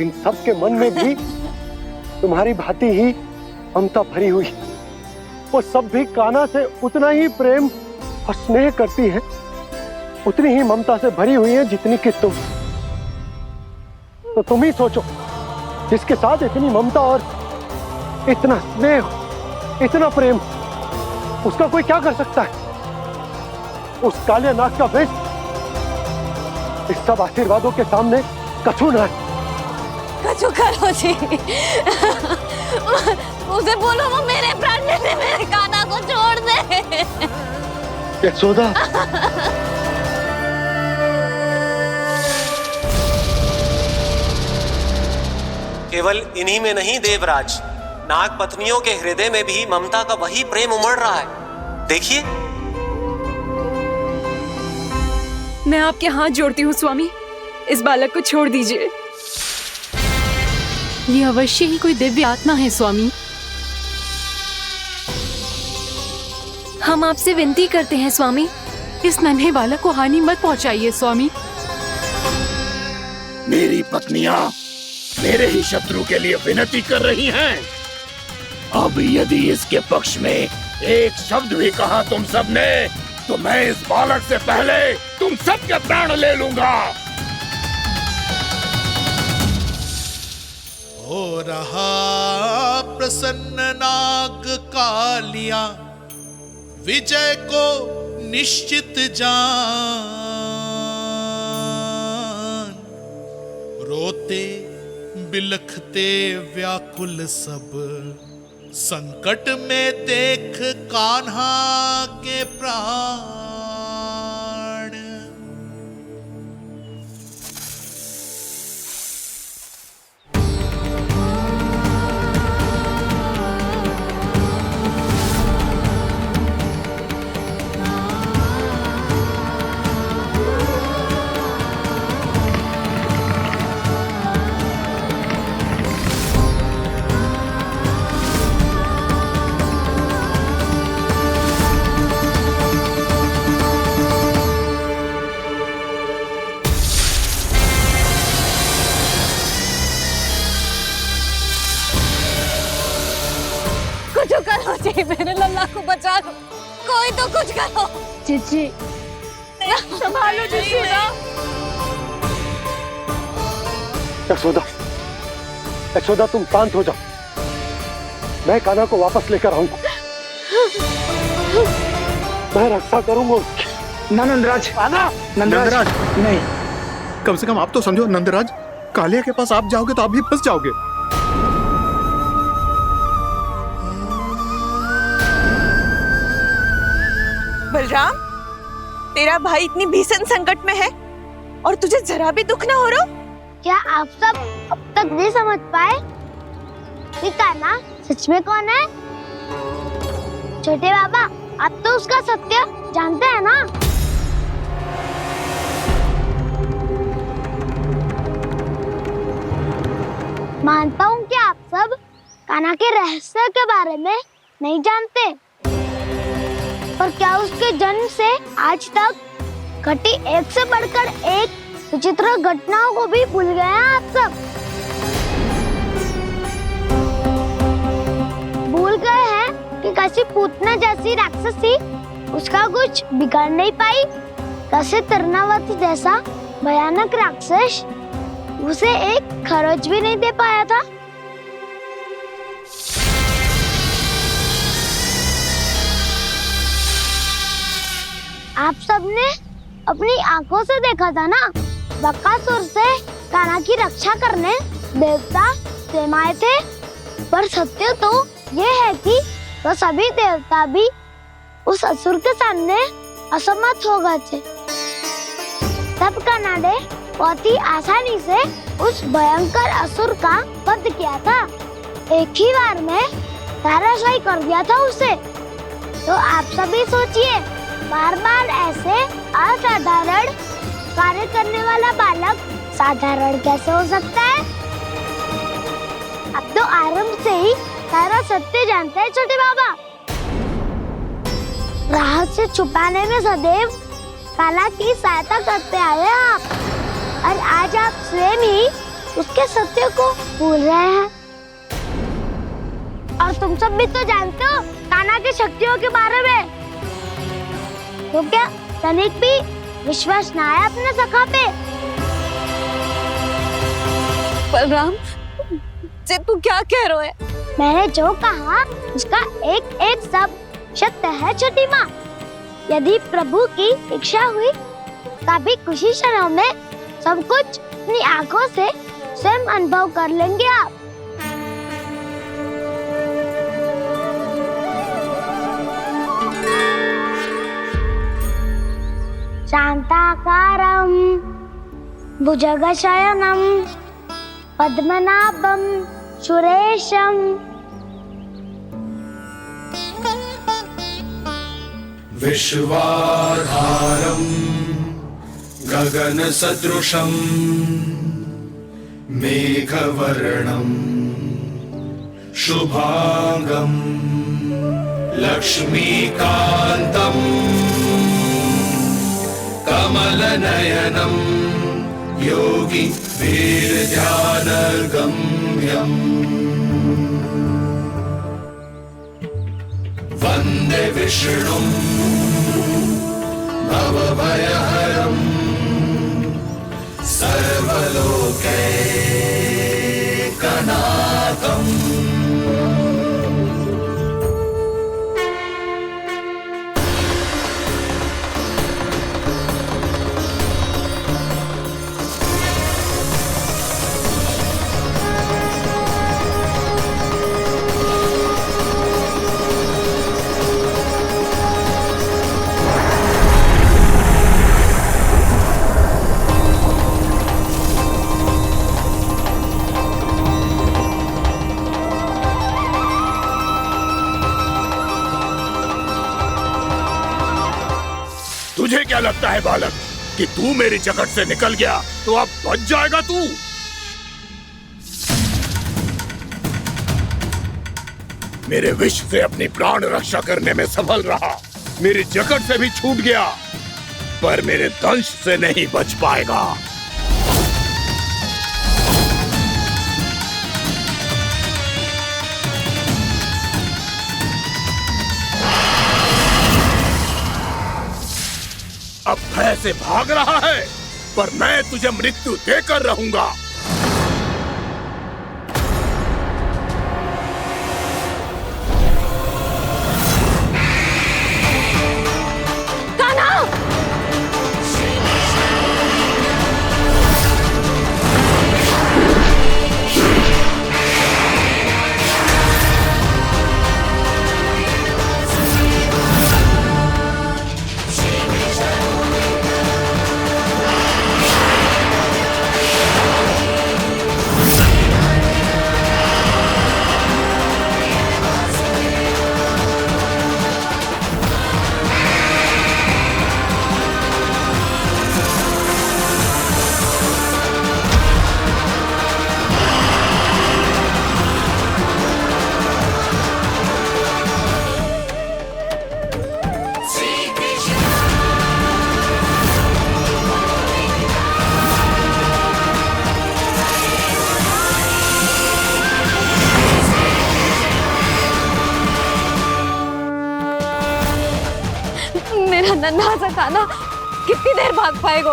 इन सब के मन में भी तुम्हारी भांति ही ममता भरी हुई। वो सब भी कान्हा से उतना ही प्रेम और स्नेह करती है, उतनी ही ममता से भरी हुई है जितनी कि तुम। तो तुम ही सोचो, जिसके साथ इतनी ममता और इतना स्नेह, इतना प्रेम, उसका कोई क्या कर सकता है? उस काले नाग का वेश इस सब आशीर्वादों के सामने कछु न है। कछु करो जी। उसे बोलो वो मेरे प्राण ले ले, मेरे कान्हा को छोड़ दे। यशोदा, केवल इन्हीं में नहीं देवराज, नाग पत्नियों के हृदय में भी ममता का वही प्रेम उमड़ रहा है। देखिए। मैं आपके हाथ जोड़ती हूँ स्वामी, इस बालक को छोड़ दीजिए। ये अवश्य ही कोई दिव्य आत्मा है स्वामी। हम आपसे विनती करते हैं स्वामी, इस नन्हे बालक को हानि मत पहुंचाइए स्वामी। मेरी पत्नियां मेरे ही शत्रु के लिए विनती कर रही हैं। अब यदि इसके पक्ष में एक शब्द भी कहा तुम सबने, तो मैं इस बालक से पहले तुम सबके प्राण ले लूंगा। हो रहा प्रसन्न नाग कालिया, विजय को निश्चित जान। रोते बिलखते व्याकुल सब, संकट में देख कान्हा के प्राण। कुछ करो जी, मेरे लल्ला को बचा लो, कोई तो कुछ करो। जीजी संभालो जीजी ना। यशोदा, यशोदा तुम शांत हो जाओ, मैं कान्हा को वापस लेकर आऊंगा, मैं रक्षा करूंगा उसकी। ना नंदराज, नंदराज नहीं, कम से कम आप तो समझो नंदराज, कालिया के पास आप जाओगे तो आप भी फंस जाओगे। बलराम, तेरा भाई इतनी भीषण संकट में है और तुझे जरा भी दुख ना हो रहा? क्या आप सब अब तक नहीं समझ पाए कि कान्हा सच में कौन है? छोटे बाबा, आप तो उसका सत्य जानते हैं ना? मानता हूँ कि आप सब कान्हा के रहस्य के बारे में नहीं जानते, पर क्या उसके जन्म से आज तक घटी एक से बढ़कर एक विचित्र घटनाओं को भी भूल गए हैं आप सब? भूल गए हैं कि कैसी पूतना जैसी राक्षसी उसका कुछ बिगाड़ नहीं पाई, कैसे तरनावती जैसा भयानक राक्षस उसे एक खरोच भी नहीं दे पाया था। आप सबने अपनी आंखों से देखा था ना, बकासुर से कान्हा की रक्षा करने देवता स्वयं आए थे, पर सत्य तो ये है कि वो सभी देवता भी उस असुर के सामने असमर्थ हो गए थे। तब कान्हा ने बहुत ही आसानी से उस भयंकर असुर का वध किया था, एक ही बार में धराशायी कर दिया था उसे। तो आप सभी सोचिए, बार बार ऐसे असाधारण कार्य करने वाला बालक साधारण कैसे हो सकता है? अब तो आरंभ से ही सारा सत्य जानते हैं छोटे बाबा। रहस्य छुपाने में सदैव कान्हा की सहायता करते आए हैं आप, और आज आप स्वयं ही उसके सत्य को भूल रहे हैं। और तुम सब भी तो जानते हो कान्हा की शक्तियों के बारे में, तो क्या तनिक भी विश्वास न आया अपने सखा पे? बलराम, जे तू क्या कह रहे है? मैंने जो कहा उसका एक एक शब्द सत्य है छोटी माँ। यदि प्रभु की इच्छा हुई तभी कुछ ही क्षणों में सब कुछ अपनी आंखों से स्वयं अनुभव कर लेंगे आप। शांताकारं भुजगशयनं पद्मनाभं सुरेशं विश्वाधारं गगनसदृशं मेघवर्णं शुभांगं लक्ष्मीकान्तं कमलनयनं योगी वीरध्यानगम्यम् वन्दे विष्णुं भवभयहरं सर्वलोकैकनाथम्। तुझे क्या लगता है बालक कि तू मेरी जकड़ से निकल गया तो अब बच जाएगा तू? मेरे विष से अपनी प्राण रक्षा करने में सफल रहा, मेरी जकड़ से भी छूट गया, पर मेरे दंश से नहीं बच पाएगा। ऐसे भाग रहा है, पर मैं तुझे मृत्यु देकर रहूंगा। मेरा नन्हा सा कान्हा कितनी देर भाग पाएगा?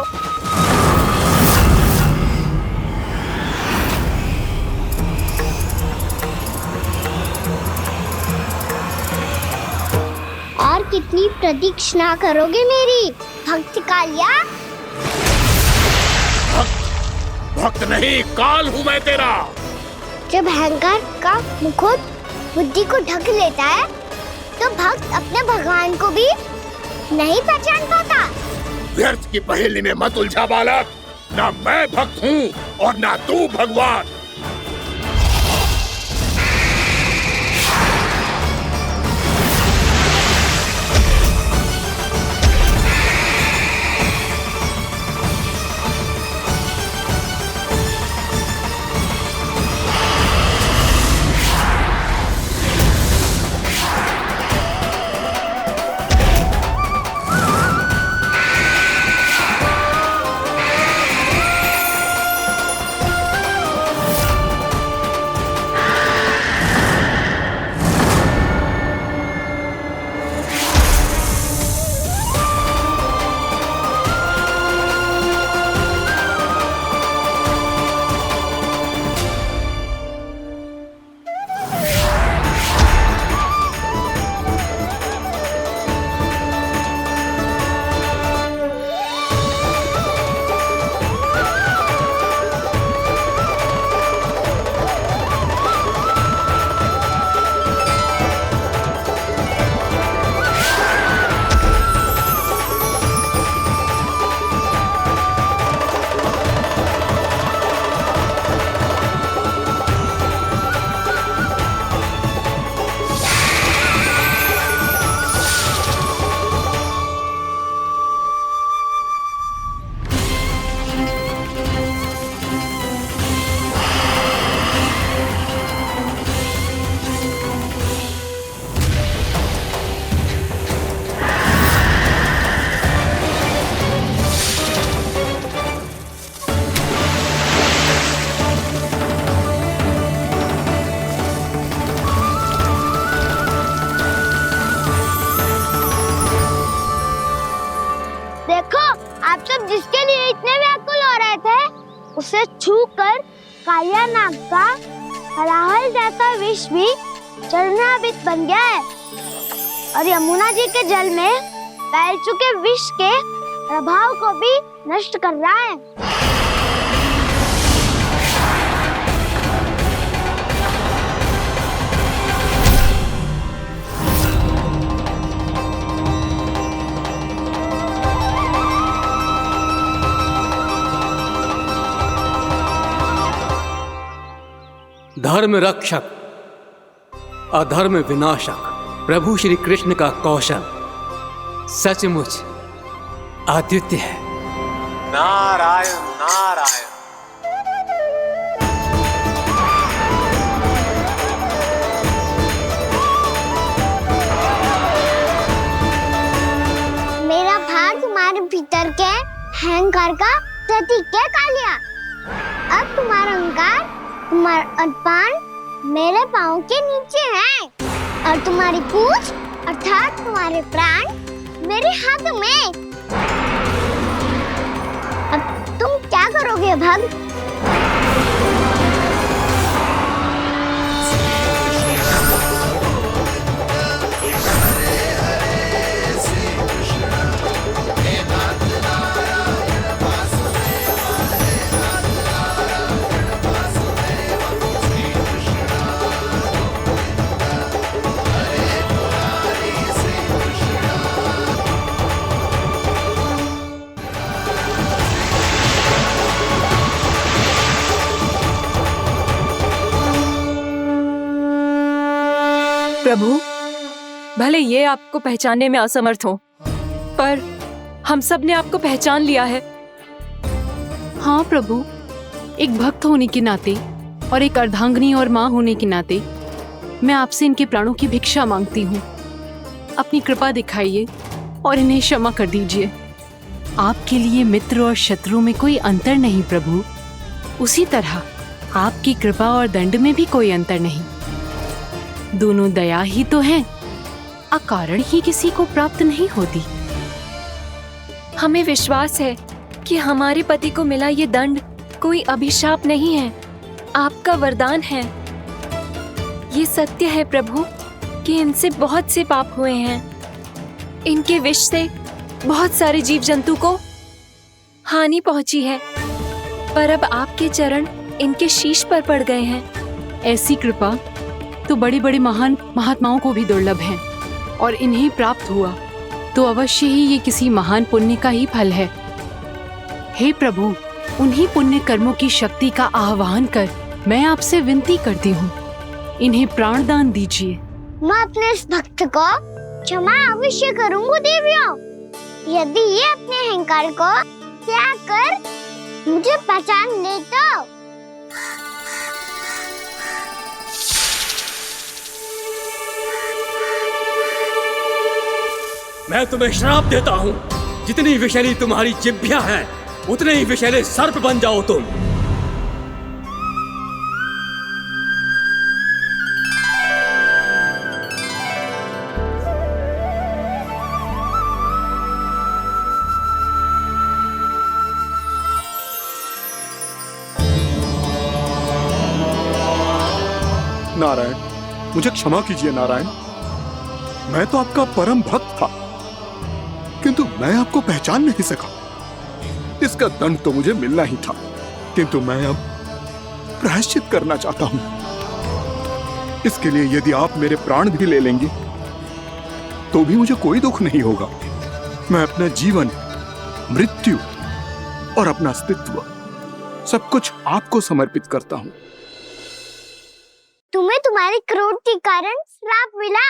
और कितनी प्रतीक्षा करोगे मेरी भक्त कालिया? भक्त नहीं, काल हूँ मैं तेरा। जब अहंकार का मुकुट बुद्धि को ढक लेता है तो भक्त अपने भगवान को भी नहीं पहचान पाता। व्यर्थ की पहेली में मत उलझा बालक। ना मैं भक्त हूँ और ना तू भगवान। जिसके लिए इतने व्याकुल हो रहे थे, उसे छूकर कालिया नाग का हलाहल जैसा विष भी चरणामृत बन गया है और यमुना जी के जल में फैल चुके विष के प्रभाव को भी नष्ट कर रहा है। धर्म रक्षक अधर्म विनाशक प्रभु श्री कृष्ण का कौशल सचमुच अद्वितीय है। नारायण नारायण। मेरा भाग तुम्हारे भीतर के अहंकार का प्रतीक है कालिया। अब तुम्हारा अहंकार, तुम्हारा अनपान मेरे पाँव के नीचे है और तुम्हारी पूंछ अर्थात तुम्हारे प्राण मेरे हाथ में। करोगे भक्त? प्रभु, भले ये आपको पहचानने में असमर्थ हो, पर हम सब ने आपको पहचान लिया है। हाँ प्रभु, एक भक्त होने के नाते और एक अर्धांगिनी और माँ होने के नाते मैं आपसे इनके प्राणों की भिक्षा मांगती हूँ। अपनी कृपा दिखाइए और इन्हें क्षमा कर दीजिए। आपके लिए मित्र और शत्रु में कोई अंतर नहीं प्रभु। उसी तरह आपकी कृपा और दंड में भी कोई अंतर नहीं। दोनों दया ही तो है, अकारण ही किसी को प्राप्त नहीं होती। हमें विश्वास है कि हमारे पति को मिला ये दंड कोई अभिशाप नहीं है, आपका वरदान है। ये सत्य है प्रभु कि इनसे बहुत से पाप हुए हैं। इनके विष से बहुत सारे जीव जंतु को हानि पहुंची है, पर अब आपके चरण इनके शीश पर पड़ गए हैं। ऐसी कृपा तो बड़े बड़े महान महात्माओं को भी दुर्लभ है, और इन्हें प्राप्त हुआ तो अवश्य ही ये किसी महान पुण्य का ही फल है। हे प्रभु, उन्हीं पुण्य कर्मों की शक्ति का आह्वान कर मैं आपसे विनती करती हूँ, इन्हें प्राण दान दीजिए। मैं अपने इस भक्त को क्षमा अवश्य करूंगा देवियों, यदि ये अपने अहंकार को त्याग कर मुझे पहचान ले तो। मैं तुम्हें श्राप देता हूँ, जितनी विषैली तुम्हारी जिह्वा है उतने ही विषैले सर्प बन जाओ तुम। नारायण, मुझे क्षमा कीजिए नारायण। मैं तो आपका परम भक्त था, किंतु मैं आपको पहचान नहीं सका। इसका दंड तो मुझे मिलना ही था, किंतु मैं अब प्रायश्चित करना चाहता हूं। इसके लिए यदि आप मेरे प्राण भी ले लेंगे तो भी मुझे कोई दुख नहीं होगा। मैं अपना जीवन, मृत्यु और अपना अस्तित्व सब कुछ आपको समर्पित करता हूं। तुम्हें तुम्हारी क्रोध के कारण श्राप मिला,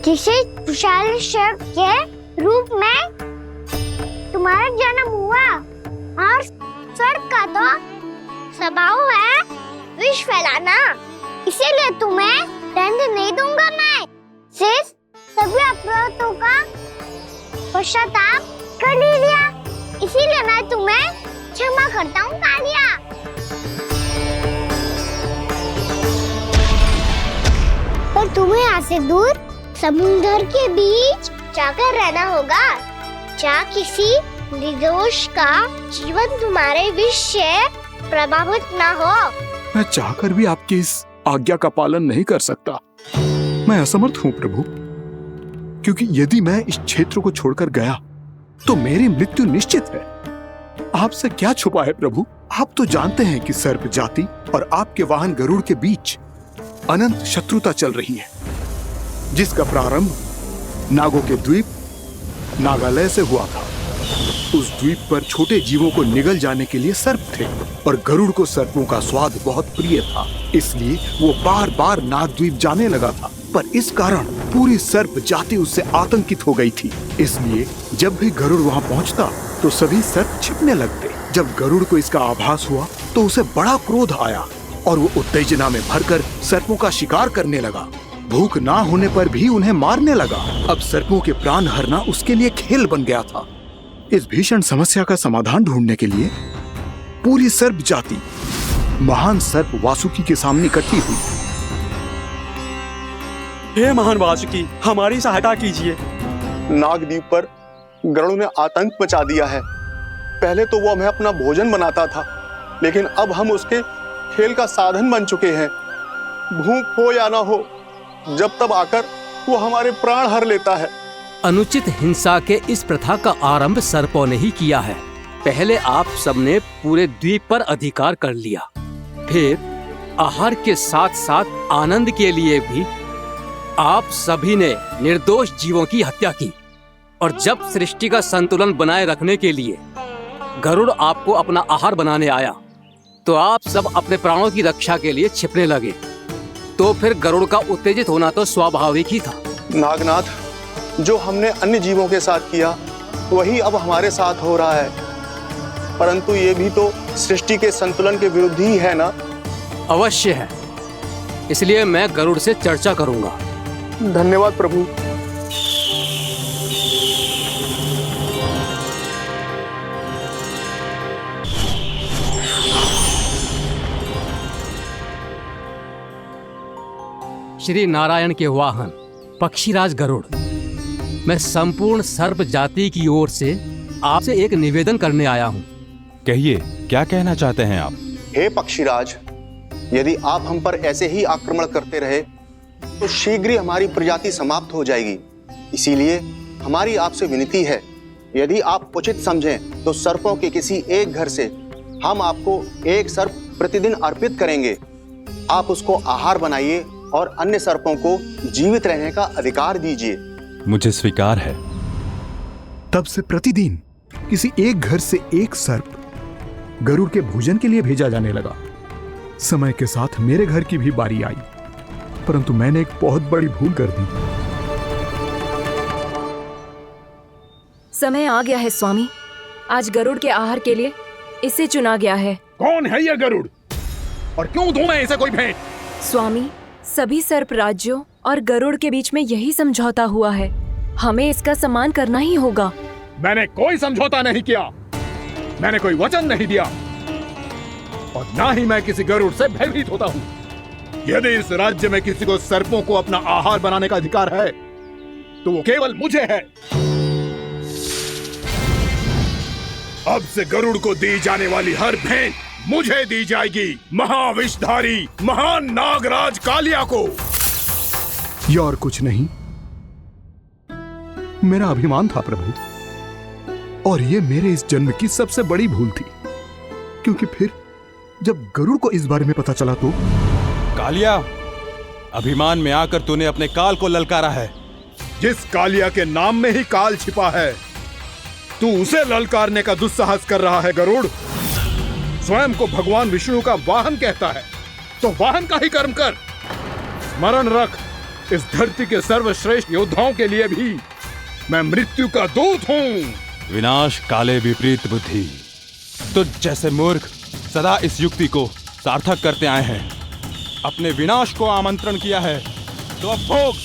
जिसे विशाल सर्प के रूप में तुम्हारा जन्म हुआ, और सर्प का तो स्वभाव है विष फैलाना। इसीलिए तुम्हें दंड नहीं दूंगा मैं। सिर्फ सभी अपराधों का पश्चाताप कर लिया, इसीलिए मैं तुम्हें क्षमा करता हूँ कालिया। पर तुम्हें यहाँ से दूर समुद्र के बीच जाकर रहना होगा, जहाँ किसी निर्दोष का जीवन तुम्हारे विष से प्रभावित ना हो। मैं चाहकर भी आपकी इस आज्ञा का पालन नहीं कर सकता। मैं असमर्थ हूँ प्रभु, क्योंकि यदि मैं इस क्षेत्र को छोड़कर गया तो मेरी मृत्यु निश्चित है। आपसे क्या छुपा है प्रभु? आप तो जानते हैं कि सर्प जाति और आपके वाहन गरुड़ के बीच अनंत शत्रुता चल रही है, जिसका प्रारंभ नागों के द्वीप नागालय से हुआ था। उस द्वीप पर छोटे जीवों को निगल जाने के लिए सर्प थे, और गरुड़ को सर्पों का स्वाद बहुत प्रिय था, इसलिए वो बार बार नागद्वीप जाने लगा था। पर इस कारण पूरी सर्प जाति उससे आतंकित हो गई थी। इसलिए जब भी गरुड़ वहां पहुंचता तो सभी सर्प छिपने लगते। जब गरुड़ को इसका आभास हुआ तो उसे बड़ा क्रोध आया, और वो उत्तेजना में भरकर सर्पों का शिकार करने लगा। भूख ना होने पर भी उन्हें मारने लगा। अब सर्पों के प्राण हरना उसके लिए खेल बन गया था। इस भीषण समस्या का समाधान ढूंढने के लिए पूरी सर्प जाति महान सर्प वासुकी के सामने इकट्ठी हुई। हे महान वासुकी, हमारी सहायता कीजिए। नागद्वीप पर गरुड़ ने आतंक मचा दिया है। पहले तो वो हमें अपना भोजन बनाता था, लेकिन अब हम उसके खेल का साधन बन चुके हैं। भूख हो या ना हो, जब तब आकर वो हमारे प्राण हर लेता है। अनुचित हिंसा के इस प्रथा का आरंभ सर्पों ने ही किया है। पहले आप सबने पूरे द्वीप पर अधिकार कर लिया, फिर आहार के साथ साथ आनंद के लिए भी आप सभी ने निर्दोष जीवों की हत्या की। और जब सृष्टि का संतुलन बनाए रखने के लिए गरुड़ आपको अपना आहार बनाने आया, तो आप सब अपने प्राणों की रक्षा के लिए छिपने लगे। तो फिर गरुड़ का उत्तेजित होना तो स्वाभाविक ही था। नागनाथ, जो हमने अन्य जीवों के साथ किया वही अब हमारे साथ हो रहा है, परंतु ये भी तो सृष्टि के संतुलन के विरुद्ध ही है ना? अवश्य है, इसलिए मैं गरुड़ से चर्चा करूंगा। धन्यवाद प्रभु। श्री नारायण के वाहन पक्षीराज गरुड़, मैं संपूर्ण सर्प जाति की ओर से आपसे एक निवेदन करने आया हूँ। कहिए, क्या कहना चाहते हैं आप? हे पक्षीराज, यदि आप हम पर ऐसे ही आक्रमण करते रहे तो शीघ्र ही हमारी प्रजाति समाप्त हो जाएगी। इसीलिए हमारी आपसे विनती है, यदि आप उचित समझें तो सर्पों के किसी एक घर से हम आपको एक सर्प प्रतिदिन अर्पित करेंगे। आप उसको आहार बनाइए और अन्य सर्पों को जीवित रहने का अधिकार दीजिए। मुझे स्वीकार है। तब से प्रतिदिन किसी एक घर से एक सर्प गरुड़ के भोजन के लिए भेजा जाने लगा। समय के साथ मेरे घर की भी बारी आई, परंतु मैंने एक बहुत बड़ी भूल कर दी। समय आ गया है स्वामी, आज गरुड़ के आहार के लिए इसे चुना गया है। कौन है यह गरुड़ और क्यों दूं मैं इसे कोई भेंट? स्वामी, सभी सर्प राज्यों और गरुड़ के बीच में यही समझौता हुआ है, हमें इसका सम्मान करना ही होगा। मैंने कोई समझौता नहीं किया, मैंने कोई वचन नहीं दिया और ना ही मैं किसी गरुड़ से भयभीत होता हूँ। यदि इस राज्य में किसी को सर्पों को अपना आहार बनाने का अधिकार है तो वो केवल मुझे है। अब से गरुड़ को दी जाने वाली हर भेंट मुझे दी जाएगी, महाविषधारी महान नागराज कालिया को। यह और कुछ नहीं, मेरा अभिमान था प्रभु, और यह मेरे इस जन्म की सबसे बड़ी भूल थी, क्योंकि फिर जब गरुड़ को इस बारे में पता चला तो। कालिया, अभिमान में आकर तूने अपने काल को ललकारा है। जिस कालिया के नाम में ही काल छिपा है, तू उसे ललकारने का दुस्साहस कर रहा है गरुड़। स्वयं को भगवान विष्णु का वाहन कहता है तो वाहन का ही कर्म कर। स्मरण रख, इस धरती के सर्वश्रेष्ठ योद्धाओं के लिए भी मैं मृत्यु का दूत हूँ। विनाश काले विपरीत बुद्धि, तुझ जैसे मूर्ख सदा इस युक्ति को सार्थक करते आए हैं। अपने विनाश को आमंत्रण किया है तो अब भोग।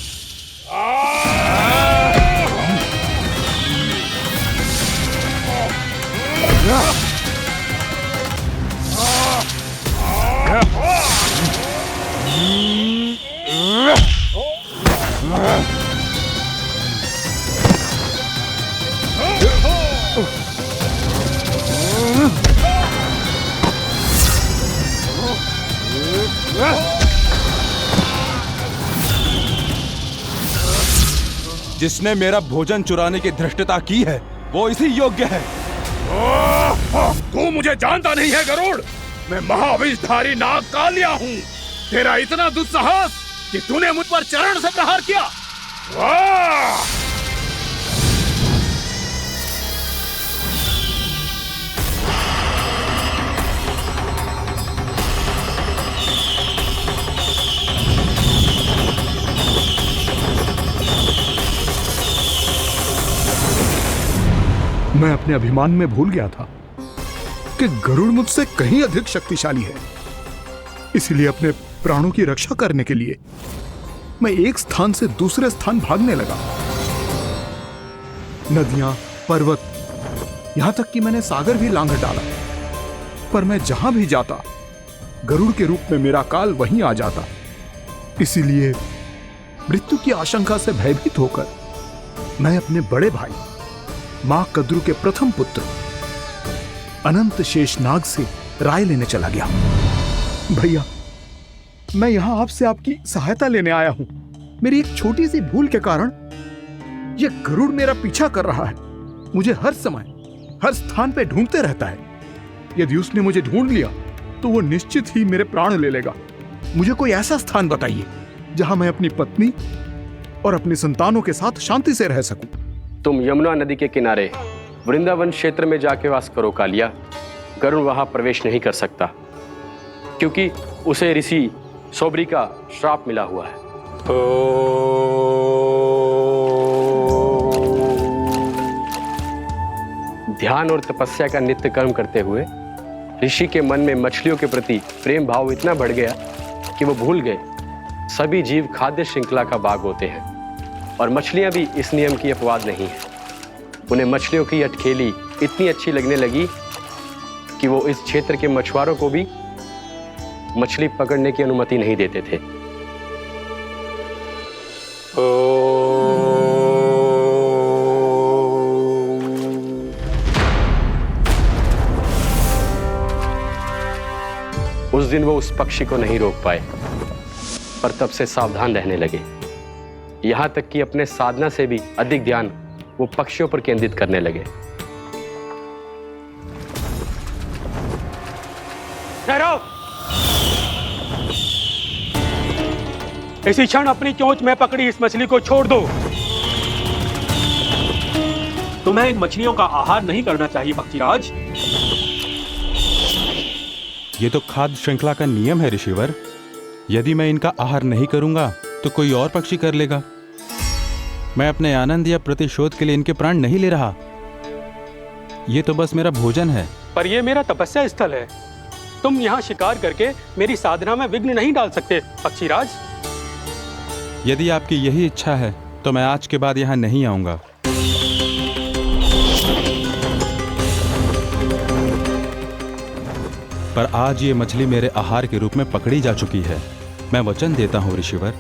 जिसने मेरा भोजन चुराने की धृष्टता की है वो इसी योग्य है। तू मुझे जानता नहीं है गरुड़, मैं महाविषधारी नाग कालिया हूँ। तेरा इतना दुस्साहस कि तूने मुझ पर चरण से प्रहार किया। मैं अपने अभिमान में भूल गया था कि गरुड़ मुझसे कहीं अधिक शक्तिशाली है। इसलिए अपने प्राणों की रक्षा करने के लिए मैं एक स्थान से दूसरे स्थान भागने लगा। नदियां, पर्वत, यहां तक कि मैंने सागर भी लांघ डाला, पर मैं जहां भी जाता गरुड़ के रूप में मेरा काल वहीं आ जाता। इसीलिए मृत्यु की आशंका से भयभीत होकर मैं अपने बड़े भाई मां कद्रु के प्रथम पुत्र अनंत शेषनाग से राय लेने चला गया। भैया, मैं यहां आपसे आपकी सहायता लेने आया हूं। मेरी एक छोटी सी भूल के कारण यह गरुड़ मेरा पीछा कर रहा है। मुझे हर समय हर स्थान पे ढूंढते रहता है। यदि उसने मुझे ढूंढ लिया तो वो निश्चित ही मेरे प्राण ले लेगा। मुझे कोई ऐसा स्थान बताइए जहां मैं अपनी पत्नी और अपनी संतानों के साथ शांति से रह सकूं। तुम यमुना नदी के किनारे वृंदावन क्षेत्र में जाके वास करो कालिया। गरुड़ वहां प्रवेश नहीं कर सकता क्योंकि उसे ऋषि सोबरी का श्राप मिला हुआ है। ध्यान और तपस्या का नित्य कर्म करते हुए ऋषि के मन में मछलियों के प्रति प्रेम भाव इतना बढ़ गया कि वो भूल गए सभी जीव खाद्य श्रृंखला का भाग होते हैं और मछलियां भी इस नियम की अपवाद नहीं है। उन्हें मछलियों की अटखेली इतनी अच्छी लगने लगी कि वो इस क्षेत्र के मछुआरों को भी मछली पकड़ने की अनुमति नहीं देते थे। उस दिन वो उस पक्षी को नहीं रोक पाए, पर तब से सावधान रहने लगे। यहां तक कि अपने साधना से भी अधिक ध्यान वो पक्षियों पर केंद्रित करने लगे। ठहरो! इसी क्षण अपनी चोंच में पकड़ी इस मछली को छोड़ दो। तुम्हें इन मछलियों का आहार नहीं करना चाहिए पक्षीराज। ये तो खाद्य श्रृंखला का नियम है ऋषिवर। यदि मैं इनका आहार नहीं करूंगा तो कोई और पक्षी कर लेगा। मैं अपने आनंद या प्रतिशोध के लिए इनके प्राण नहीं ले रहा। ये तो बस मेरा भोजन है। पर यह मेरा तपस्या स्थल है। तुम यहाँ शिकार करके मेरी साधना में विघ्न नहीं डाल सकते पक्षीराज। यदि आपकी यही इच्छा है तो मैं आज के बाद यहाँ नहीं आऊंगा। पर आज ये मछली मेरे आहार के रूप में पकड़ी जा चुकी है। मैं वचन देता हूँ ऋषिवर,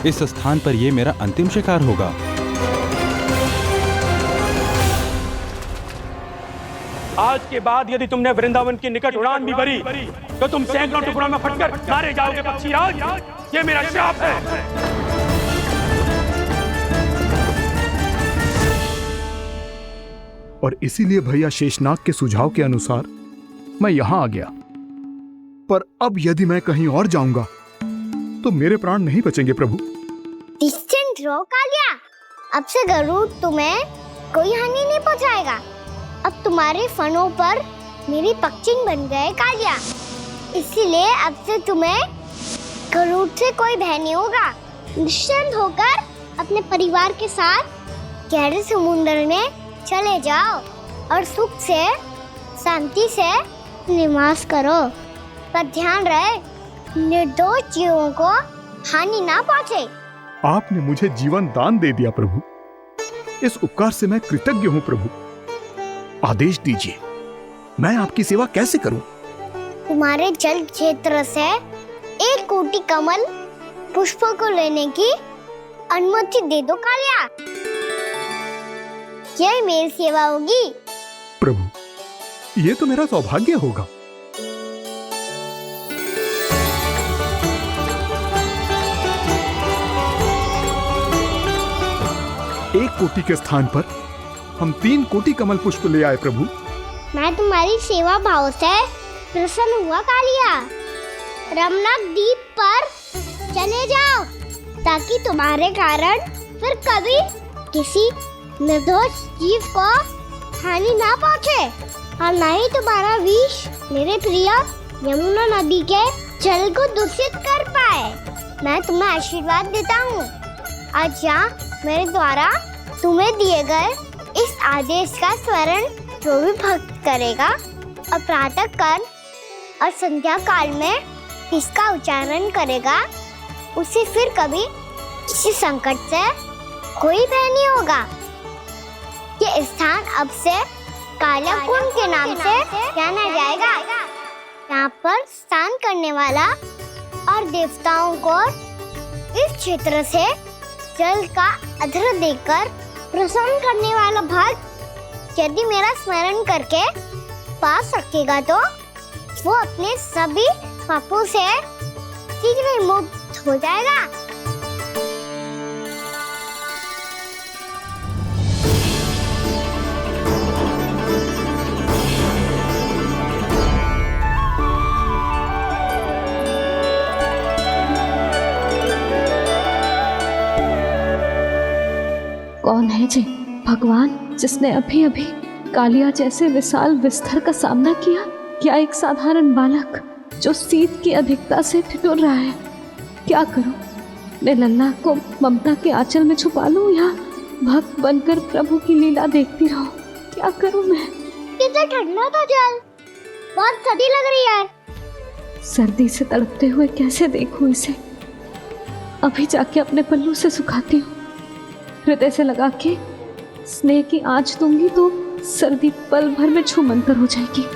इस स्थान पर यह मेरा अंतिम शिकार होगा। आज के बाद यदि तुमने वृंदावन की निकट उड़ान भी भरी तो तुम सैकड़ों टुकड़ों में फटकर मारे जाओगे पक्षीराज। ये मेरा श्राप है। और इसीलिए भैया शेषनाग के सुझाव के अनुसार मैं यहां आ गया। पर अब यदि मैं कहीं और जाऊंगा तो मेरे प्राण नहीं बचेंगे प्रभु। डिस्टेंट रहो कालिया। अब से गरुड़ तुम्हें कोई हानि नहीं पहुंचाएगा। अब तुम्हारे फनों पर मेरी पक्षिंग बन गए कालिया। इसीलिए अब से तुम्हें गरुड़ से कोई भय नहीं होगा। निश्चिंत होकर अपने परिवार के साथ गहरे समुद्र में चले जाओ और सुख से शांति से निवास करो। पर ध्यान रहे निर्दोष जीवों को हानि ना पहुंचे। आपने मुझे जीवन दान दे दिया प्रभु। इस उपकार से मैं कृतज्ञ हूँ प्रभु। आदेश दीजिए, मैं आपकी सेवा कैसे करूं? तुम्हारे जल क्षेत्र से 1 कोटि कमल पुष्पों को लेने की अनुमति दे दो कालिया। यही मेरी सेवा होगी। प्रभु, ये तो मेरा सौभाग्य होगा। एक कोटि के स्थान पर हम 3 कोटि कमल पुष्प ले आए प्रभु। मैं तुम्हारी सेवा भाव से प्रसन्न हुआ कालिया। रमनाक द्वीप पर चले जाओ ताकि तुम्हारे कारण फिर कभी किसी निर्दोष जीव को हानि ना पहुंचे और न ही तुम्हारा विष मेरे प्रिय यमुना नदी के जल को दूषित कर पाए। मैं तुम्हें आशीर्वाद देता हूँ। आज यहाँ मेरे द्वारा तुम्हें दिए गए इस आदेश का स्मरण जो भी भक्त करेगा और प्रातः काल और संध्या काल में इसका उच्चारण करेगा, उसे फिर कभी किसी संकट से कोई भय नहीं होगा। ये स्थान अब से काला कुंड के नाम से जाना जाएगा। यहाँ पर स्नान करने वाला और देवताओं को इस क्षेत्र से जल का अधर देकर प्रसन्न करने वाला भक्त यदि मेरा स्मरण करके पास रखेगा तो वो अपने सभी पापों से शीघ्र ही मुक्त हो जाएगा। कौन है जी भगवान जिसने अभी अभी कालिया जैसे विशाल विस्तर का सामना किया? क्या एक साधारण बालक जो शीत की अधिकता से ठिठुर रहा है? क्या करूं? मैं लल्ला को ममता के आंचल में छुपा लूं या भक्त बनकर प्रभु की लीला देखती रहूं? क्या करूं मैं? कितना ठंडा था जल, बहुत सर्दी लग रही है। सर्दी से तड़पते हुए कैसे देखूं इसे? अभी जाके अपने पल्लू से सुखाती हूँ। हृदय से लगा के स्नेह की आंच दूंगी तो सर्दी पल भर में छूमंतर हो जाएगी।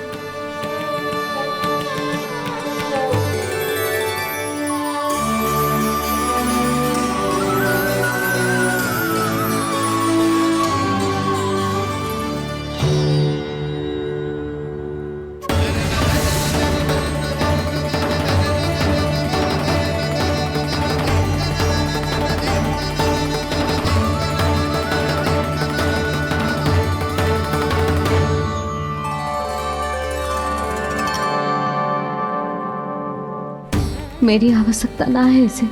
मेरी आवश्यकता ना है इसे।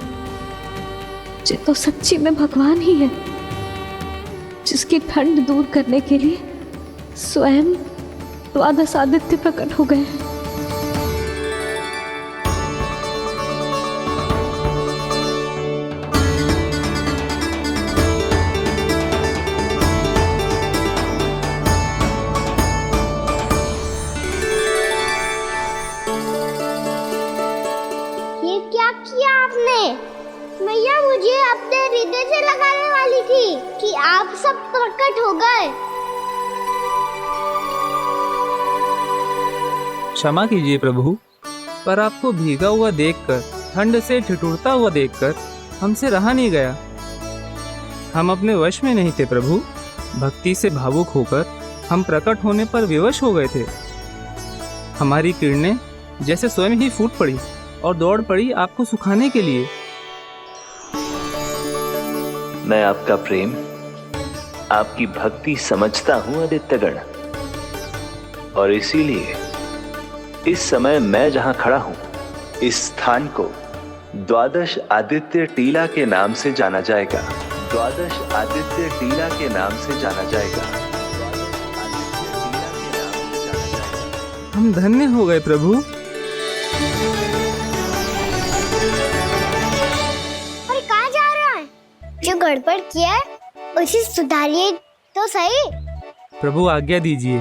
ये तो सच्ची में भगवान ही है जिसकी ठंड दूर करने के लिए स्वयं द्वादश आदित्य प्रकट हो गए हैं। मैया मुझे अपने हृदय से लगाने वाली थी कि आप सब प्रकट हो गए। क्षमा कीजिए प्रभु, पर आपको भीगा हुआ देखकर, ठंड से ठिठुरता हुआ देखकर हमसे रहा नहीं गया। हम अपने वश में नहीं थे प्रभु। भक्ति से भावुक होकर हम प्रकट होने पर विवश हो गए थे। हमारी किरणें जैसे स्वयं ही फूट पड़ी और दौड़ पड़ी आपको सुखाने के लिए। मैं आपका प्रेम, आपकी भक्ति समझता हूं आदित्यगण, और इसीलिए इस समय मैं जहां खड़ा हूं, इस स्थान को द्वादश आदित्य टीला के नाम से जाना जाएगा। द्वादश आदित्य टीला के नाम से जाना जाएगा। हम धन्य हो गए प्रभु। और कहाँ जा रहा है? जो गड़बड़ किया उसे सुधारिए तो सही। प्रभु आज्ञा दीजिए।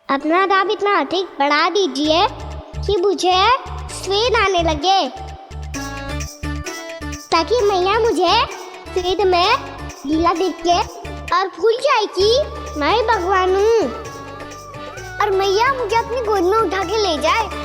अपना दाम इतना अधिक बढ़ा दीजिए कि मुझे स्वेद आने लगे, ताकि मैया मुझे स्वेद में लीला देख के और भूल जाए कि मैं ही भगवान हूँ, और मैया मुझे अपनी गोद में उठा के ले जाए।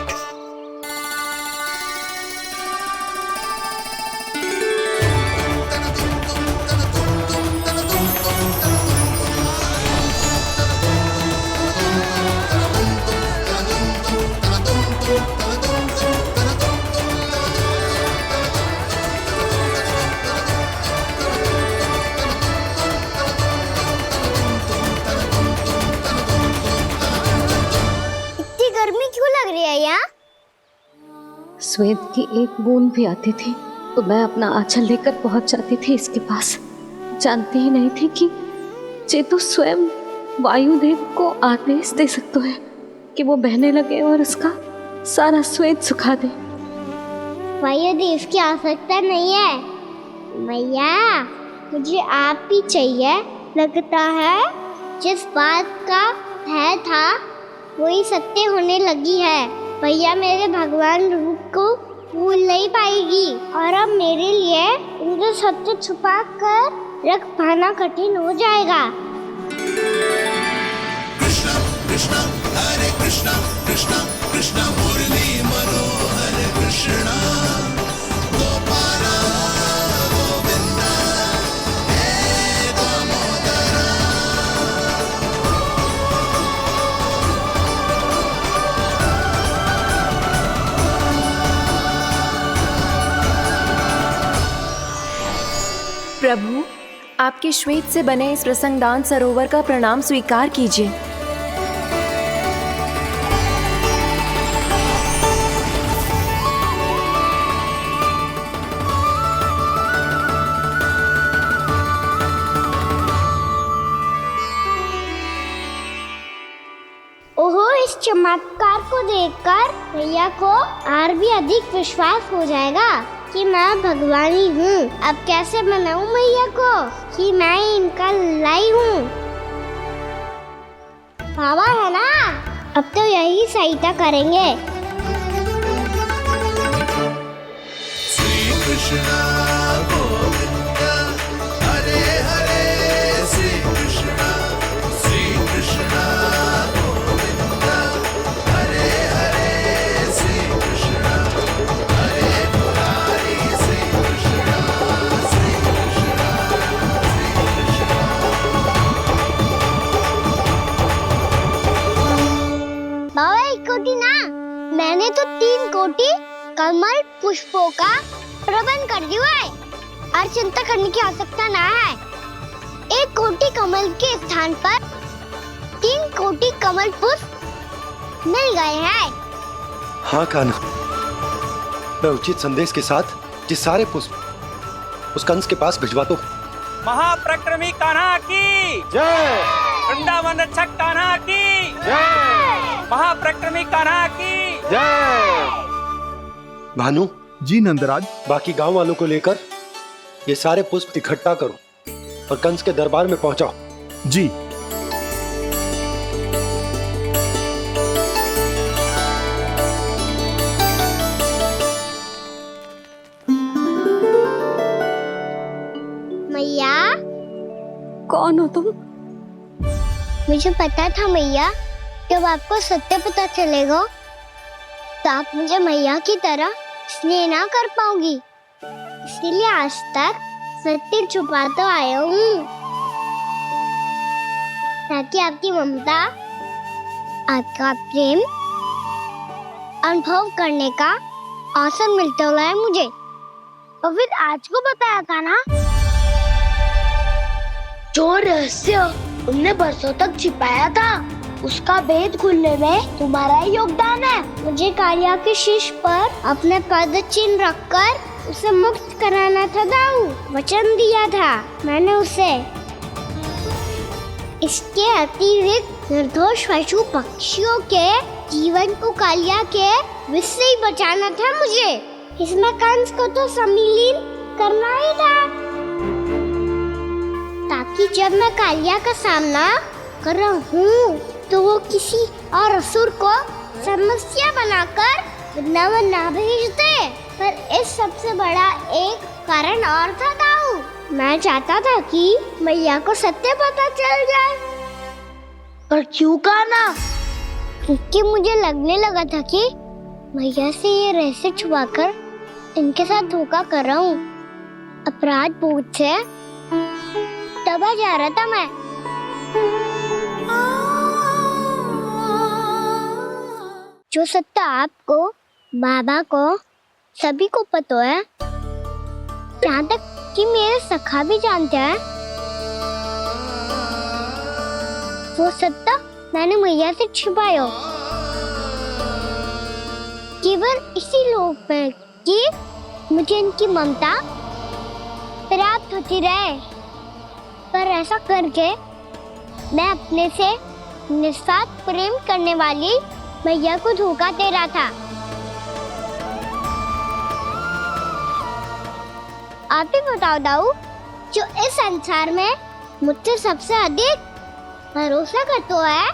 स्वेद की एक बूंद भी आती थी तो मैं अपना आंचल लेकर पहुंच जाती थी इसके पास। जानती ही नहीं थी कि ये तो स्वयं वायुदेव को आदेश दे सकते हैं कि वो बहने लगे और उसका सारा स्वेद सुखा दे। वायुदेव की आवश्यकता नहीं है मैया, मुझे आप ही चाहिए। लगता है जिस बात का भय था वही सत्य होने लगी है। भैया मेरे भगवान रूप को भूल नहीं पाएगी, और अब मेरे लिए उनके सत्य छुपा कर रख पाना कठिन हो जाएगा। कृष्णा कृष्णा हरे कृष्णा कृष्णा कृष्णा मुरली मनोहर कृष्णा गोपाला गोविंदा हे दामोदरा। प्रभु, आपके श्वेत से बने इस प्रसंगदान सरोवर का प्रणाम स्वीकार कीजिए। ओहो, इस चमत्कार को देखकर भैया को और भी अधिक विश्वास हो जाएगा कि मैं भगवान ही हूँ। अब कैसे मनाऊं मैया को कि मैं इनका लाई हूँ। बाबा है ना, अब तो यही सहायता करेंगे। श्री कृष्ण गोविंद हरे हरे, श्री कृष्ण गोविंद हरे हरे, श्री कृष्ण हरे मुरारी, श्री कृष्ण श्री कृष्ण श्री कृष्ण। बाबा एक कोटी ना, मैंने तो 3 कोटी कमल पुष्पों का प्रबंध कर दिया है और चिंता करने की आवश्यकता ना है। 1 कोटी कमल के स्थान पर 3 कोटी कमल पुष्प मिल गए हैं। हाँ कान्हा, मैं उचित संदेश के साथ ये सारे पुष्प उस कंस के पास भिजवा दो। महाप्रक्रमी कान्हा की जय। वृंदावन रक्षक कान्हा की जय। महाप्रक्रमी कान्हा की जय। भानु जी नंदराज, बाकी गांव वालों को लेकर ये सारे पुष्प इकट्ठा करो और कंस के दरबार में पहुंचाओ। जी। मैया, कौन हो तुम? मुझे पता था मैया, जब आपको सत्य पता चलेगा तो आप मुझे मैया की तरह स्नेह ना कर पाओगी, इसलिए आज तक सत्य छुपाता आया हूँ ताकि आपकी ममता, आपका प्रेम अनुभव करने का अवसर मिलता हुआ है मुझे। और फिर आज को बताया था ना, जो रहस्य तुमने बरसों तक छिपाया था उसका भेद खुलने में तुम्हारा ही योगदान है। मुझे कालिया के शीश पर अपने पद चिन्ह रखकर उसे मुक्त कराना था दाऊ, वचन दिया था मैंने उसे। इसके अतिरिक्त निर्दोष पशु पक्षियों के जीवन को कालिया के विष से ही बचाना था मुझे। इसमें कंस को तो सम्मिलित करना ही था, ताकि जब मैं कालिया का सामना कर रहा हूँ तो वो किसी और असुर को समस्या बनाकर वृंदावन ना भेज दे। पर इस सबसे बड़ा एक कारण और था दाऊ, मैं चाहता था कि मैया को सत्य पता चल जाए। पर क्यों कान्हा? क्योंकि मुझे लगने लगा था कि मैया से ये रहस्य छुपाकर इनके साथ धोखा कर रहा हूँ। अपराध बोध से दबा जा रहा था मैं। जो सत्य आपको, बाबा को, सभी को पता है, यहाँ तक कि मेरे सखा भी जानते हैं, वो सत्य मैंने मैया से छिपाया केवल इसी लोक में कि मुझे इनकी ममता प्राप्त होती रहे। पर ऐसा करके मैं अपने से निस्वार्थ प्रेम करने वाली मैया को धोखा दे रहा था। आप ही बताओ दाऊ, जो इस संसार में मुझसे सबसे अधिक भरोसा करता है,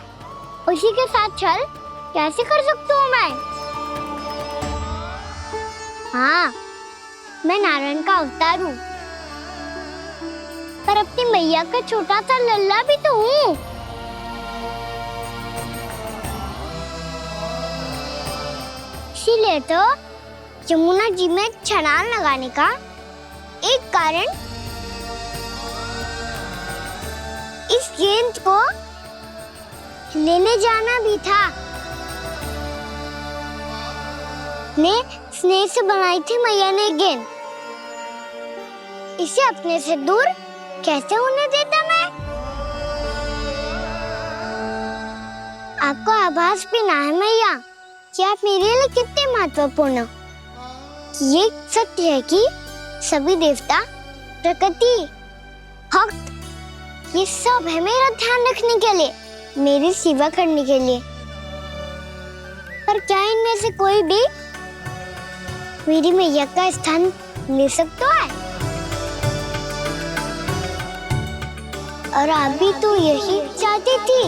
उसी के साथ छल कैसे कर सकता हूँ मैं? हाँ, मैं नारायण का अवतार हूँ, पर अपनी मैया का छोटा सा लल्ला भी तो हूँ। इसीलिए तो यमुना जी में छलांग लगाने का एक कारण इस गेंद को लेने जाना भी था। ने स्नेह से बनाई थी मैया ने गेंद, इसे अपने से दूर कैसे होने देता मैं? आपको आभास भी ना है मैया कि आप मेरे लिए कितने महत्वपूर्ण हो। ये सत्य है कि सभी देवता, प्रकृति, भक्त, ये सब है मेरा ध्यान रखने के लिए, मेरी सेवा करने के लिए। पर क्या इनमें से कोई भी मेरी मैया का स्थान ले सकता है? और आप भी तो यही चाहती थी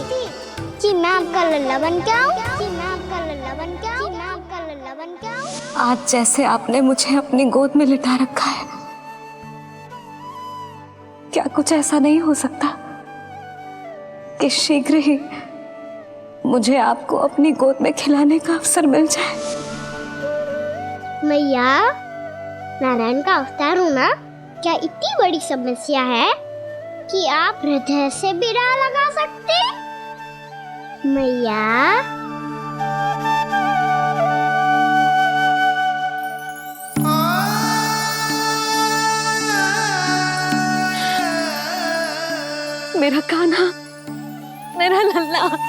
कि मैं आपका लल्ला बन के आऊं, कि मैं आपका लल्ला बन के आऊं, कि मैं आपका लल्ला बन के आऊं। आज जैसे आपने मुझे अपनी गोद में लिटा रखा है, क्या कुछ ऐसा नहीं हो सकता कि शीघ्र ही मुझे आपको अपनी गोद में खिलाने का अवसर मिल जाए? मैया, नारायण का अवतार होना क्या इतनी बड़ी समस्या है कि आप हृदय से भी ना लगा सकते? मैया, मेरा कान्हा, मेरा लल्ला।